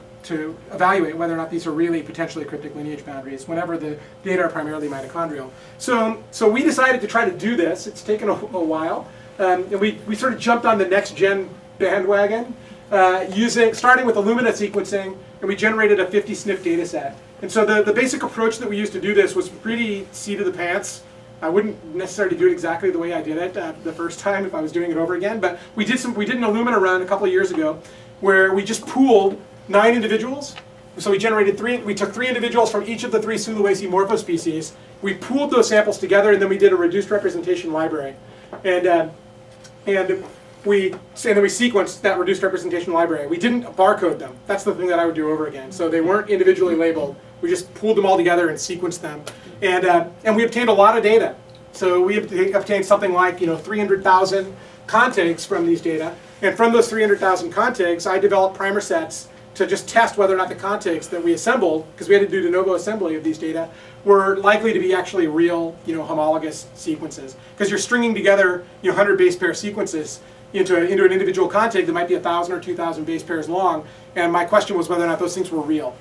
evaluate whether or not these are really potentially cryptic lineage boundaries whenever the data are primarily mitochondrial. So we decided to try to do this. It's taken a while. And we sort of jumped on the next gen bandwagon starting with Illumina sequencing, and we generated a 50 SNP data set. And so the basic approach that we used to do this was pretty seat of the pants. I wouldn't necessarily do it exactly the way I did it the first time if I was doing it over again, but we did an Illumina run a couple of years ago where we just pooled 9 individuals. So we took 3 individuals from each of the 3 Sulawesi morphospecies. We pooled those samples together, and then we did a reduced representation library. And then we sequenced that reduced representation library. We didn't barcode them. That's the thing that I would do over again. So they weren't individually labeled. We just pooled them all together and sequenced them. And we obtained a lot of data. So we obtained something like 300,000 contigs from these data. And from those 300,000 contigs, I developed primer sets to just test whether or not the contigs that we assembled, because we had to do de novo assembly of these data, were likely to be actually real, homologous sequences. Because you're stringing together 100 base pair sequences into an individual contig that might be 1,000 or 2,000 base pairs long. And my question was whether or not those things were real.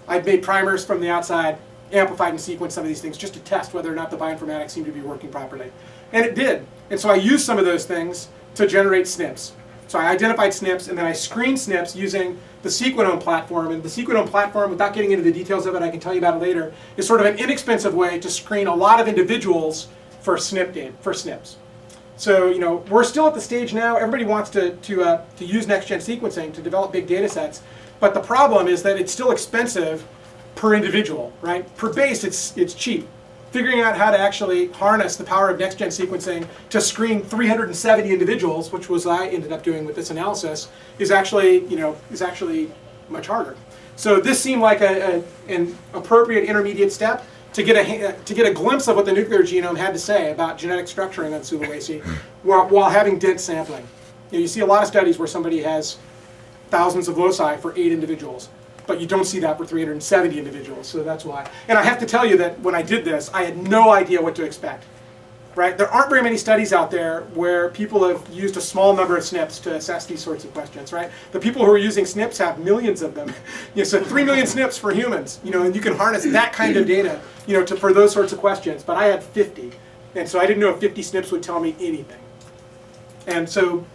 I'd made primers from the outside, amplified and sequenced some of these things just to test whether or not the bioinformatics seemed to be working properly. And it did. And so I used some of those things to generate SNPs. So I identified SNPs, and then I screened SNPs using the Sequenome platform. And the Sequenome platform, without getting into the details of it, I can tell you about it later, is sort of an inexpensive way to screen a lot of individuals for SNPs. So we're still at the stage now. Everybody wants to use next-gen sequencing to develop big data sets, but the problem is that it's still expensive per individual, right? Per base, it's cheap. Figuring out how to actually harness the power of next-gen sequencing to screen 370 individuals, which was what I ended up doing with this analysis, is actually much harder. So this seemed like an appropriate intermediate step to get a glimpse of what the nuclear genome had to say about genetic structuring of Sulawesi while having dense sampling. You see a lot of studies where somebody has thousands of loci for 8 individuals. But you don't see that for 370 individuals, so that's why. And I have to tell you that when I did this, I had no idea what to expect. Right? There aren't very many studies out there where people have used a small number of SNPs to assess these sorts of questions, right? The people who are using SNPs have millions of them. So 3 million SNPs for humans, and you can harness that kind of data, for those sorts of questions. But I had 50, and so I didn't know if 50 SNPs would tell me anything. And so,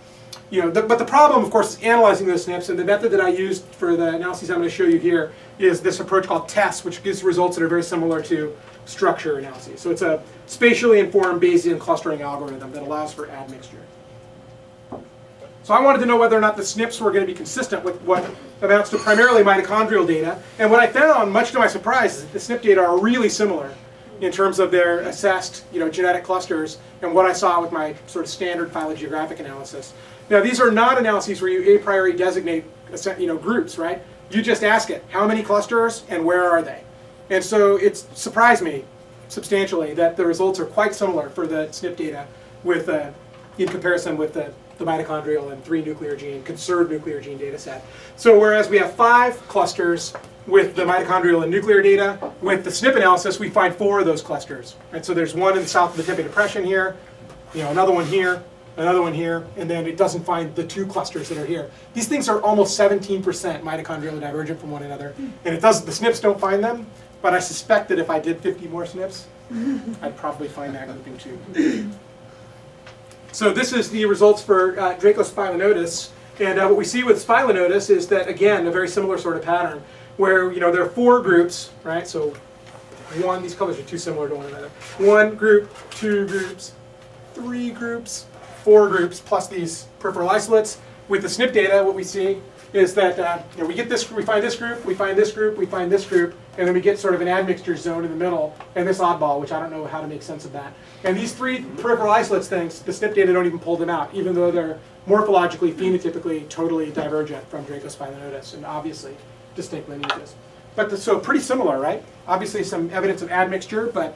but the problem, of course, is analyzing those SNPs, and the method that I used for the analyses I'm going to show you here is this approach called TESS, which gives results that are very similar to structure analyses. So it's a spatially informed Bayesian clustering algorithm that allows for admixture. So I wanted to know whether or not the SNPs were going to be consistent with what amounts to primarily mitochondrial data. And what I found, much to my surprise, is that the SNP data are really similar in terms of their assessed genetic clusters and what I saw with my sort of standard phylogeographic analysis. Now, these are not analyses where you a priori designate groups, right? You just ask it, how many clusters and where are they? And so it surprised me substantially that the results are quite similar for the SNP data in comparison with the mitochondrial and 3 nuclear gene, conserved nuclear gene data set. So whereas we have 5 clusters with the mitochondrial and nuclear data, with the SNP analysis, we find 4 of those clusters. Right? So there's one in the south of the Tempe Depression here, another one here, another one here, and then it doesn't find the 2 clusters that are here. These things are almost 17% mitochondrially divergent from one another, and the SNPs don't find them, but I suspect that if I did 50 more SNPs, I'd probably find that grouping too. So this is the results for Dracos spilenotus, and what we see with spilenotus is that, again, a very similar sort of pattern, where there are 4 groups, right? So these colors are too similar to one another. 1 group, 2 groups, 3 groups, 4 groups, plus these peripheral isolates. With the SNP data, what we see is that we get this, we find this group, we find this group, we find this group, and then we get sort of an admixture zone in the middle, and this oddball, which I don't know how to make sense of that. And these 3 peripheral isolates things, the SNP data don't even pull them out, even though they're morphologically, phenotypically, totally divergent from Dracos spilenotus, and obviously distinct lineages. But so pretty similar, right? Obviously some evidence of admixture, but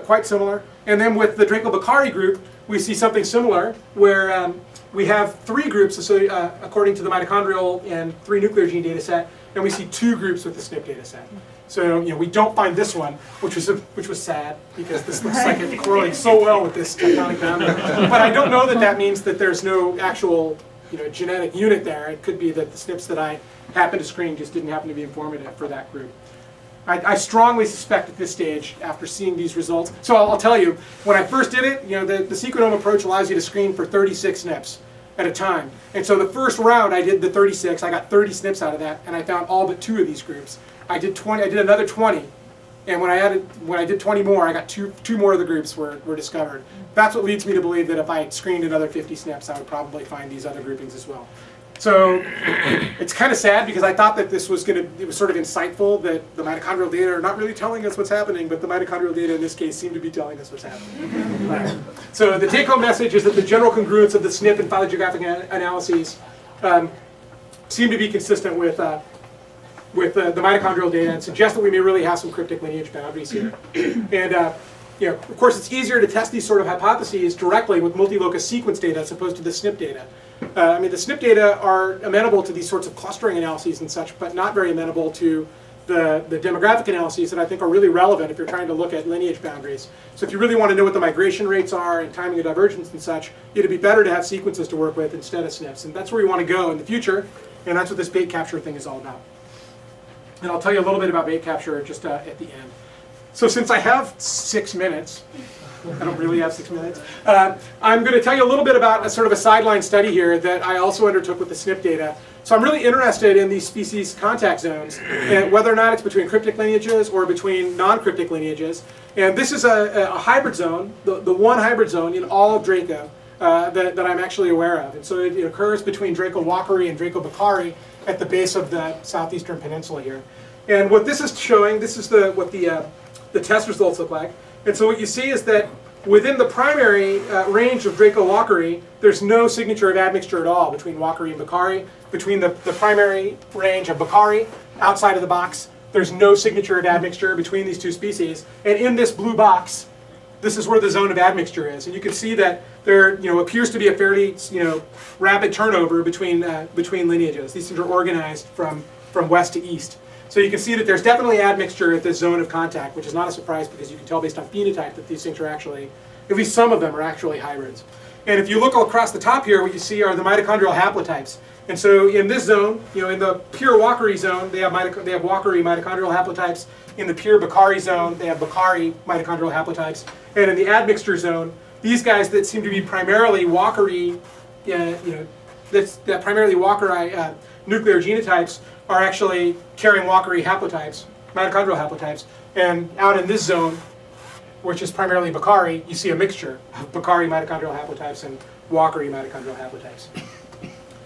quite similar. And then with the Draco-Bakari group, we see something similar, where we have 3 groups according to the mitochondrial and 3 nuclear gene data set, and we see 2 groups with the SNP data set. So we don't find this one, which was sad because this looks like it correlates so well with this tectonic boundary. But I don't know that that means that there's no actual genetic unit there. It could be that the SNPs that I happen to screen just didn't happen to be informative for that group. I strongly suspect at this stage, after seeing these results, so I'll tell you, when I first did it, the sequenome approach allows you to screen for 36 SNPs at a time. And so the first round I did the 36, I got 30 SNPs out of that, and I found all but 2 of these groups. I did another 20, and when I did 20 more, I got two more of the groups were discovered. That's what leads me to believe that if I screened another 50 SNPs, I would probably find these other groupings as well. So it's kind of sad because I thought that it was sort of insightful that the mitochondrial data are not really telling us what's happening, but the mitochondrial data in this case seem to be telling us what's happening. Right. So the take-home message is that the general congruence of the SNP and phylogeographic analyses seem to be consistent with the mitochondrial data and suggest that we may really have some cryptic lineage boundaries here. And of course, it's easier to test these sort of hypotheses directly with multi-locus sequence data as opposed to the SNP data. The SNP data are amenable to these sorts of clustering analyses and such, but not very amenable to the demographic analyses that I think are really relevant if you're trying to look at lineage boundaries. So if you really want to know what the migration rates are and timing of divergence and such, it'd be better to have sequences to work with instead of SNPs. And that's where we want to go in the future, and that's what this bait capture thing is all about. And I'll tell you a little bit about bait capture just at the end. So since I have 6 minutes, I don't really have 6 minutes, I'm going to tell you a little bit about a sort of a sideline study here that I also undertook with the SNP data. So I'm really interested in these species contact zones, and whether or not it's between cryptic lineages or between non-cryptic lineages. And this is a hybrid zone, the one hybrid zone in all of Draco that I'm actually aware of. And so it occurs between Draco walkeri and Draco bakari at the base of the southeastern peninsula here. And what this is showing, this is what the test results look like. And so what you see is that within the primary range of Draco walkeri, there's no signature of admixture at all between walkeri and bakari. Between the primary range of bakari, outside of the box, there's no signature of admixture between these two species. And in this blue box, this is where the zone of admixture is. And you can see that there appears to be a fairly rapid turnover between lineages. These things are organized from west to east. So you can see that there's definitely admixture at this zone of contact, which is not a surprise because you can tell based on phenotype that these things are actually, at least some of them are actually hybrids. And if you look across the top here, what you see are the mitochondrial haplotypes. And so in this zone, in the pure walkeri zone, they have walkeri mitochondrial haplotypes. In the pure bakari zone, they have bakari mitochondrial haplotypes. And in the admixture zone, these guys that seem to be primarily walkeri, that primarily walkeri nuclear genotypes are actually carrying walkeri haplotypes, mitochondrial haplotypes. And out in this zone, which is primarily bakari, you see a mixture of bakari mitochondrial haplotypes and walkeri mitochondrial haplotypes.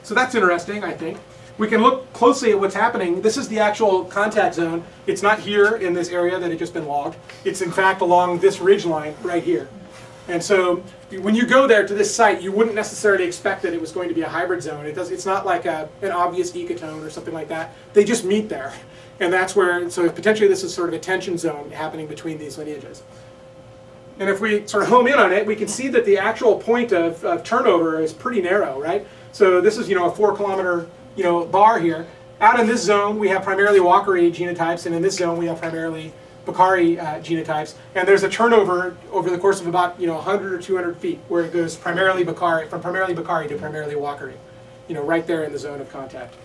So that's interesting, I think. We can look closely at what's happening. This is the actual contact zone. It's not here in this area that had just been logged. It's in fact along this ridge line right here. And so when you go there to this site, you wouldn't necessarily expect that it was going to be a hybrid zone. It's not like an obvious ecotone or something like that. They just meet there. And that's where, so potentially this is sort of a tension zone happening between these lineages. And if we sort of home in on it, we can see that the actual point of turnover is pretty narrow, right? So this is, a 4 kilometer, bar here. Out in this zone, we have primarily walkeri genotypes, and in this zone, we have primarily bakari genotypes. And there's a turnover over the course of about, 100 or 200 feet, where it goes primarily bakari, from primarily bakari to primarily walkeri, right there in the zone of contact.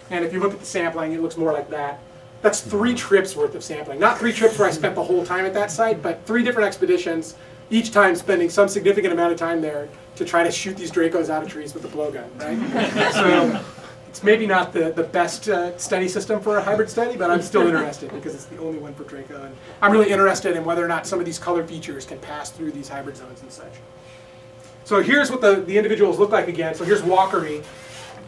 And if you look at the sampling, it looks more like that. That's 3 trips worth of sampling. Not 3 trips where I spent the whole time at that site, but 3 different expeditions, each time spending some significant amount of time there to try to shoot these Dracos out of trees with a blowgun, right? So it's maybe not the best study system for a hybrid study, but I'm still interested because it's the only one for Draco. And I'm really interested in whether or not some of these color features can pass through these hybrid zones and such. So here's what the individuals look like again. So here's walkeri,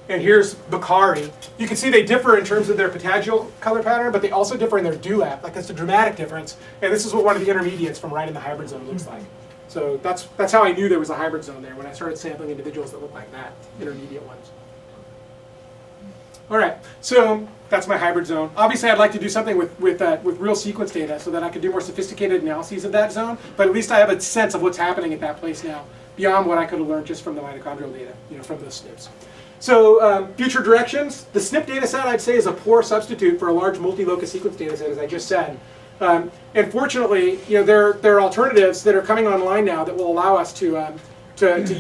and here's bakari. You can see they differ in terms of their patagial color pattern, but they also differ in their dewlap. Like, that's a dramatic difference. And this is what one of the intermediates from right in the hybrid zone looks like. So that's how I knew there was a hybrid zone there, when I started sampling individuals that look like that, intermediate ones. All right, so that's my hybrid zone. Obviously, I'd like to do something with real sequence data so that I could do more sophisticated analyses of that zone, but at least I have a sense of what's happening at that place now, beyond what I could have learned just from the mitochondrial data, from those SNPs. So future directions, the SNP data set I'd say is a poor substitute for a large multi-locus sequence data set, as I just said. And fortunately, there are alternatives that are coming online now that will allow us to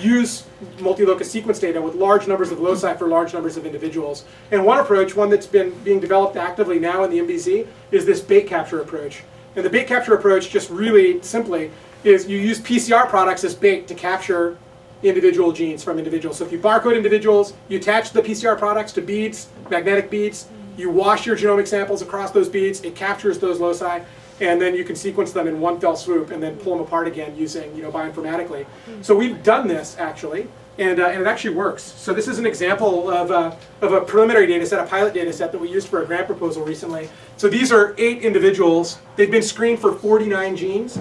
use multi-locus sequence data with large numbers of loci for large numbers of individuals. And one approach, one that's been being developed actively now in the MBZ, is this bait capture approach. And the bait capture approach, just really simply, is you use PCR products as bait to capture individual genes from individuals. So if you barcode individuals, you attach the PCR products to beads, magnetic beads, you wash your genomic samples across those beads, it captures those loci, and then you can sequence them in one fell swoop and then pull them apart again using, bioinformatically. So we've done this actually, and it actually works. So this is an example of a preliminary data set, a pilot data set that we used for a grant proposal recently. So these are 8 individuals. They've been screened for 49 genes,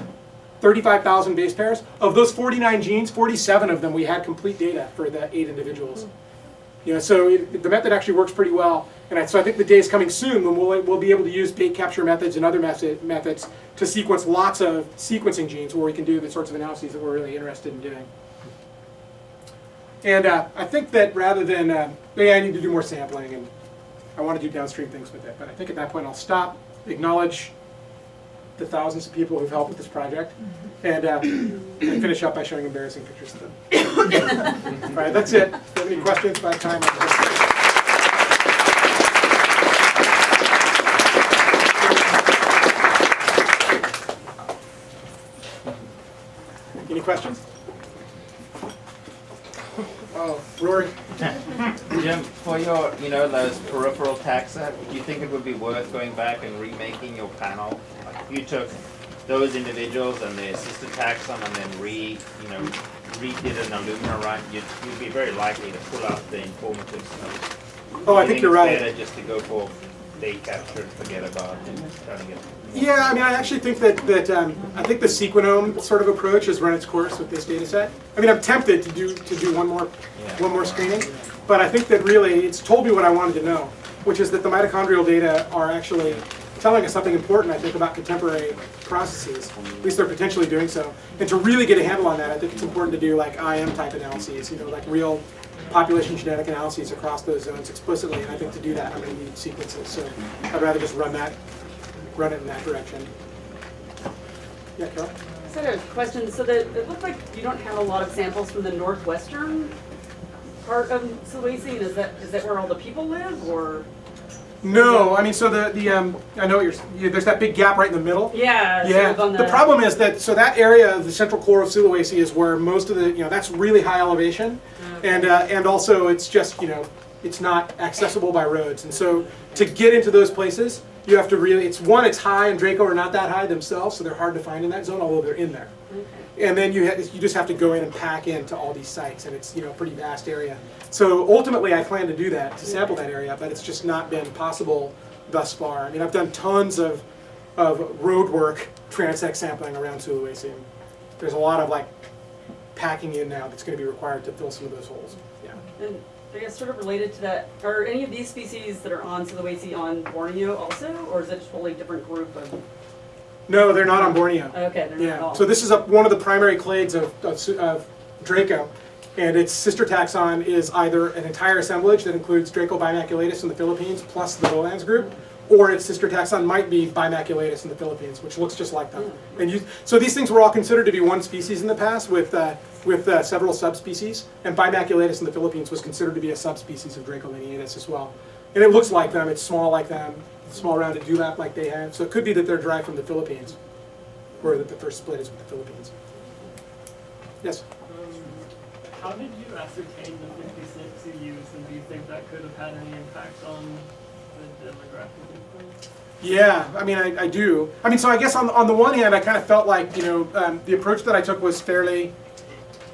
35,000 base pairs. Of those 49 genes, 47 of them we had complete data for the 8 individuals. So the method actually works pretty well. And so I think the day is coming soon when we'll be able to use bait capture methods and other methods to sequence lots of sequencing genes where we can do the sorts of analyses that we're really interested in doing. And I think that rather than, I need to do more sampling and I want to do downstream things with it. But I think at that point I'll stop, acknowledge the thousands of people who've helped with this project, and finish up by showing embarrassing pictures of them. All right, that's it. If you have any questions by the time, any questions? Oh, Rory. Jim, for your, those peripheral taxa, do you think it would be worth going back and remaking your panel? Like if you took those individuals and their sister taxon and then redid an Illumina run, you'd be very likely to pull out the informative stuff. Oh, I think you're right. It's better just to go for bait capture and forget about it and try to get. Yeah, I mean, I actually think that I think the sequenome sort of approach has run its course with this data set. I mean, I'm tempted to do one more screening, but I think that really it's told me what I wanted to know, which is that the mitochondrial data are actually telling us something important, I think, about contemporary processes. At least they're potentially doing so. And to really get a handle on that, I think it's important to do like IM type analyses, like real population genetic analyses across those zones explicitly. And I think to do that, I'm going to need sequences. So I'd rather just run it in that direction. Yeah, Carol? So I have a question. So it looked like you don't have a lot of samples from the northwestern part of Sulawesi. Is that where all the people live, or? No, I mean, so I know what there's that big gap right in the middle. Yeah. Yeah. Sort of The problem is that that area of the central core of Sulawesi is where most of the that's really high elevation, and also it's just it's not accessible by roads, and so to get into those places you have to really it's high, and Draco are not that high themselves, so they're hard to find in that zone, although they're in there. Okay. And then you just have to go in and pack into all these sites, and it's a pretty vast area. So ultimately, I plan to do that, to sample that area, but it's just not been possible thus far. I mean, I've done tons of road work transect sampling around Sulawesi. There's a lot of packing in now that's going to be required to fill some of those holes. Yeah. And I guess sort of related to that, are any of these species that are on Sulawesi on Borneo also, or is it just a totally different group of? No, they're not on Borneo. Okay, they're not at all. So this is one of the primary clades of Draco. And its sister taxon is either an entire assemblage that includes Draco bimaculatus in the Philippines plus the lowlands group, or its sister taxon might be bimaculatus in the Philippines, which looks just like them. And so these things were all considered to be one species in the past with several subspecies, and bimaculatus in the Philippines was considered to be a subspecies of Draco lineatus as well. And it looks like them, it's small like them, small rounded dewlap like they have. So it could be that they're derived from the Philippines, or that the first split is with the Philippines. Yes? How did you ascertain the 56 you used, and do you think that could have had any impact on the demographic influence? Yeah, I mean, I do. I mean, so I guess on the one hand, I kind of felt like, the approach that I took was fairly,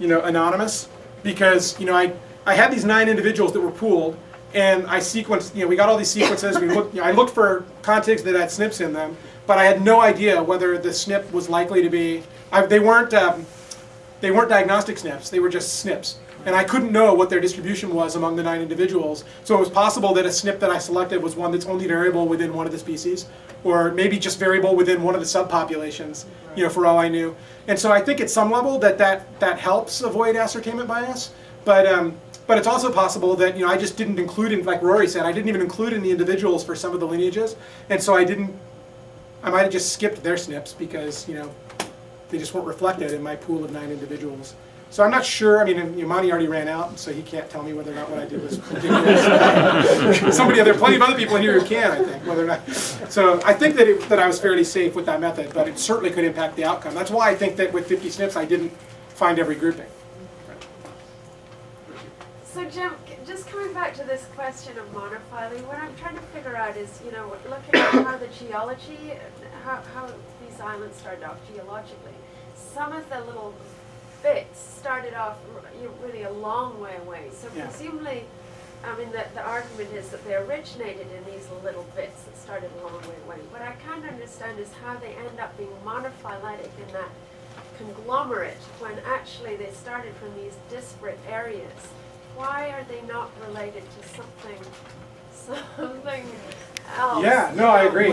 anonymous, because, I had these 9 individuals that were pooled, and I sequenced, we got all these sequences, I looked for contigs that had SNPs in them, but I had no idea whether the SNP was likely to be, they weren't diagnostic SNPs, they were just SNPs. And I couldn't know what their distribution was among the 9 individuals. So it was possible that a SNP that I selected was one that's only variable within one of the species, or maybe just variable within one of the subpopulations, for all I knew. And so I think at some level that helps avoid ascertainment bias. But But it's also possible that, I just didn't include in, like Rory said, I didn't even include in the individuals for some of the lineages, and so I might have just skipped their SNPs because, they just weren't reflected in my pool of 9 individuals. So I'm not sure. I mean, Imani already ran out, so he can't tell me whether or not what I did was ridiculous. There are plenty of other people in here who can, I think, whether or not. So I think that I was fairly safe with that method, but it certainly could impact the outcome. That's why I think that with 50 SNPs, I didn't find every grouping. So Jim, just coming back to this question of monophyly, what I'm trying to figure out is, looking at how the geology, how these islands started off geologically. Some of the little bits started off really a long way away. So presumably, the argument is that they originated in these little bits that started a long way away. What I can't understand is how they end up being monophyletic in that conglomerate when actually they started from these disparate areas. Why are they not related to something else? Yeah, no, I agree.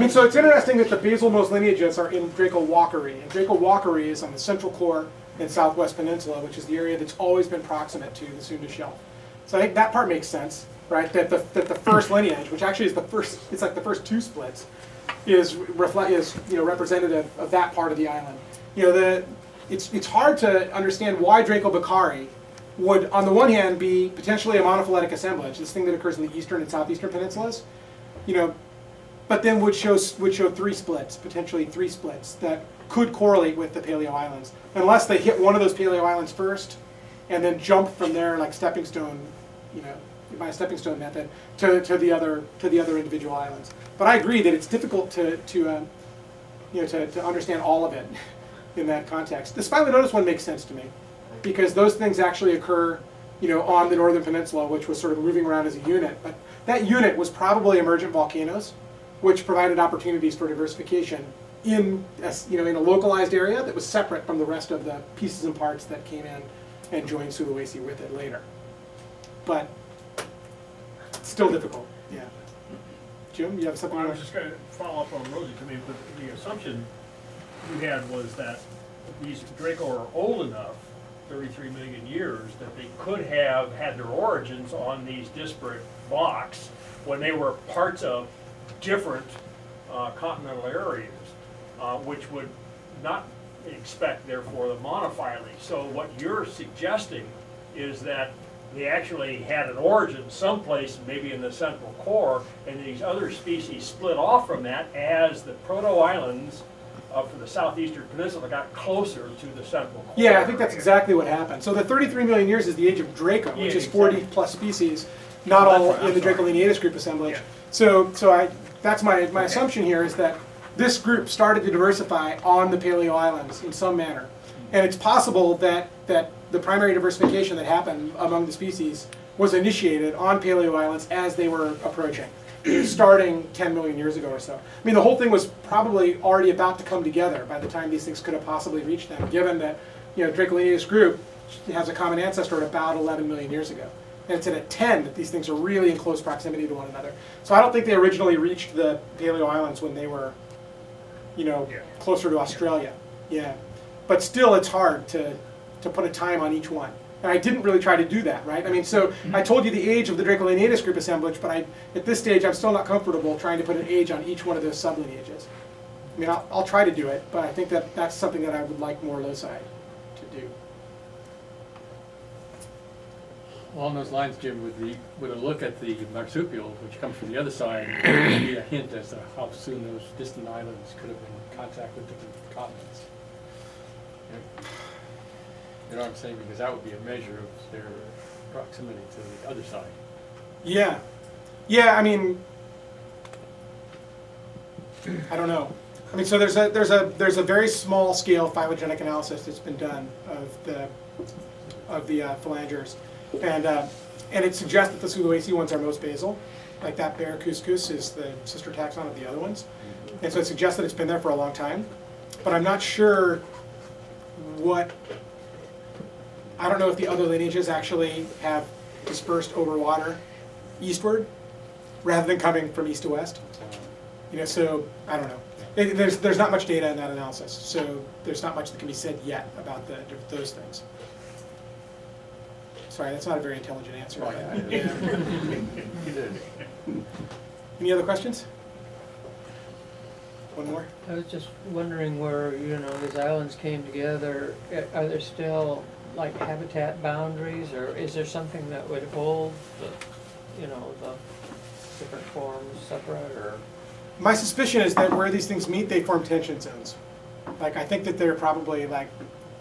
So it's interesting that the basal-most lineages are in Draco Walkeri, and Draco Walkeri is on the central core and southwest peninsula, which is the area that's always been proximate to the Sunda Shelf. So I think that part makes sense, right? That the first lineage, which actually is it's like the first 2 splits, is representative of that part of the island. It's hard to understand why Draco Bakari would, on the one hand, be potentially a monophyletic assemblage, this thing that occurs in the eastern and southeastern peninsulas, but then would show 3 splits, potentially 3 splits that could correlate with the Paleo Islands, unless they hit one of those Paleo Islands first, and then jump from there like stepping stone, by a stepping stone method to the other individual islands. But I agree that it's difficult to understand all of it in that context. The Phylogenetic one makes sense to me, because those things actually occur, on the northern peninsula, which was sort of moving around as a unit. But that unit was probably emergent volcanoes, which provided opportunities for diversification in a localized area that was separate from the rest of the pieces and parts that came in and joined Sulawesi with it later. But it's still difficult. Yeah. Jim, you have something? Well, I was just going to follow up on Rosie. But the assumption you had was that these Draco are old enough, 33 million years, that they could have had their origins on these disparate blocks when they were parts of different continental areas, which would not expect, therefore, the monophyly. So what you're suggesting is that they actually had an origin someplace, maybe in the central core, and these other species split off from that as the proto-islands for the southeastern peninsula got closer to the central core. Yeah, I think that's exactly what happened. So the 33 million years is the age of Draco, which is 40 plus species, not all in the Draco lineatus group assemblage. So that's my assumption here is that this group started to diversify on the Paleo Islands in some manner. And it's possible that the primary diversification that happened among the species was initiated on Paleo Islands as they were approaching, starting 10 million years ago or so. I mean, the whole thing was probably already about to come together by the time these things could have possibly reached them, given that Draco lineatus group has a common ancestor at about 11 million years ago. And it's at 10 that these things are really in close proximity to one another. So I don't think they originally reached the Paleo Islands when they were, closer to Australia. Yeah. But still, it's hard to put a time on each one. And I didn't really try to do that, right? I mean, so I told you the age of the Draco lineatus group assemblage, but at this stage, I'm still not comfortable trying to put an age on each one of those sublineages. I mean, I'll try to do it, but I think that's something that I would like more loci to do. Along those lines, Jim, would a look at the marsupial, which comes from the other side, be a hint as to how soon those distant islands could have been in contact with different continents? You know what I'm saying? Because that would be a measure of their proximity to the other side. Yeah. Yeah, I mean, I don't know. I mean, so there's a very small scale phylogenetic analysis that's been done of the phalangers, and it suggests that the Sulawesi ones are most basal, like that bear couscous is the sister taxon of the other ones, and so it suggests that it's been there for a long time, but I'm not sure I don't know if the other lineages actually have dispersed over water eastward rather than coming from east to west. So I don't know. There's not much data in that analysis, so there's not much that can be said yet about those things. Sorry, that's not a very intelligent answer. Oh, yeah. Any other questions? One more? I was just wondering where, these islands came together, are there still like habitat boundaries, or is there something that would hold the different forms separate, or? My suspicion is that where these things meet, they form tension zones. Like, I think that they're probably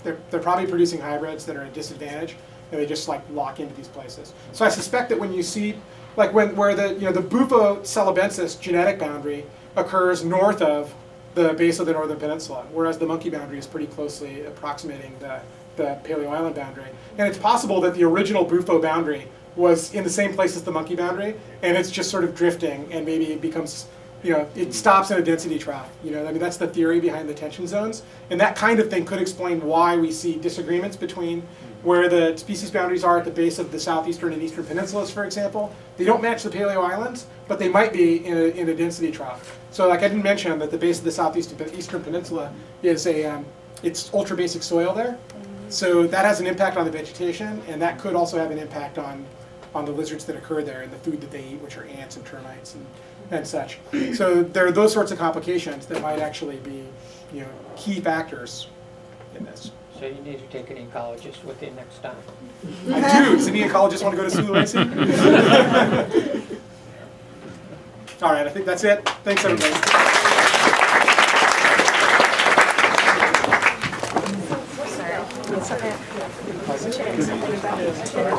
they're probably producing hybrids that are at a disadvantage, and they just lock into these places. So I suspect that when you see, where the Bufo celebensis genetic boundary occurs north of the base of the northern peninsula, whereas the monkey boundary is pretty closely approximating the Paleo Island boundary. And it's possible that the original Bufo boundary was in the same place as the monkey boundary, and it's just sort of drifting, and maybe it becomes, it stops in a density trough. That's the theory behind the tension zones. And that kind of thing could explain why we see disagreements between where the species boundaries are at the base of the southeastern and eastern peninsulas, for example. They don't match the Paleo Islands, but they might be in a density trough. So I didn't mention that the base of the southeastern peninsula is it's ultra basic soil there. So that has an impact on the vegetation, and that could also have an impact on the lizards that occur there and the food that they eat, which are ants and termites and such. So there are those sorts of complications that might actually be key factors in this. So you need to take an ecologist with you next time. I do. Does any ecologist want to go to Sulawesi? All right, I think that's it. Thanks, everybody. Sorry.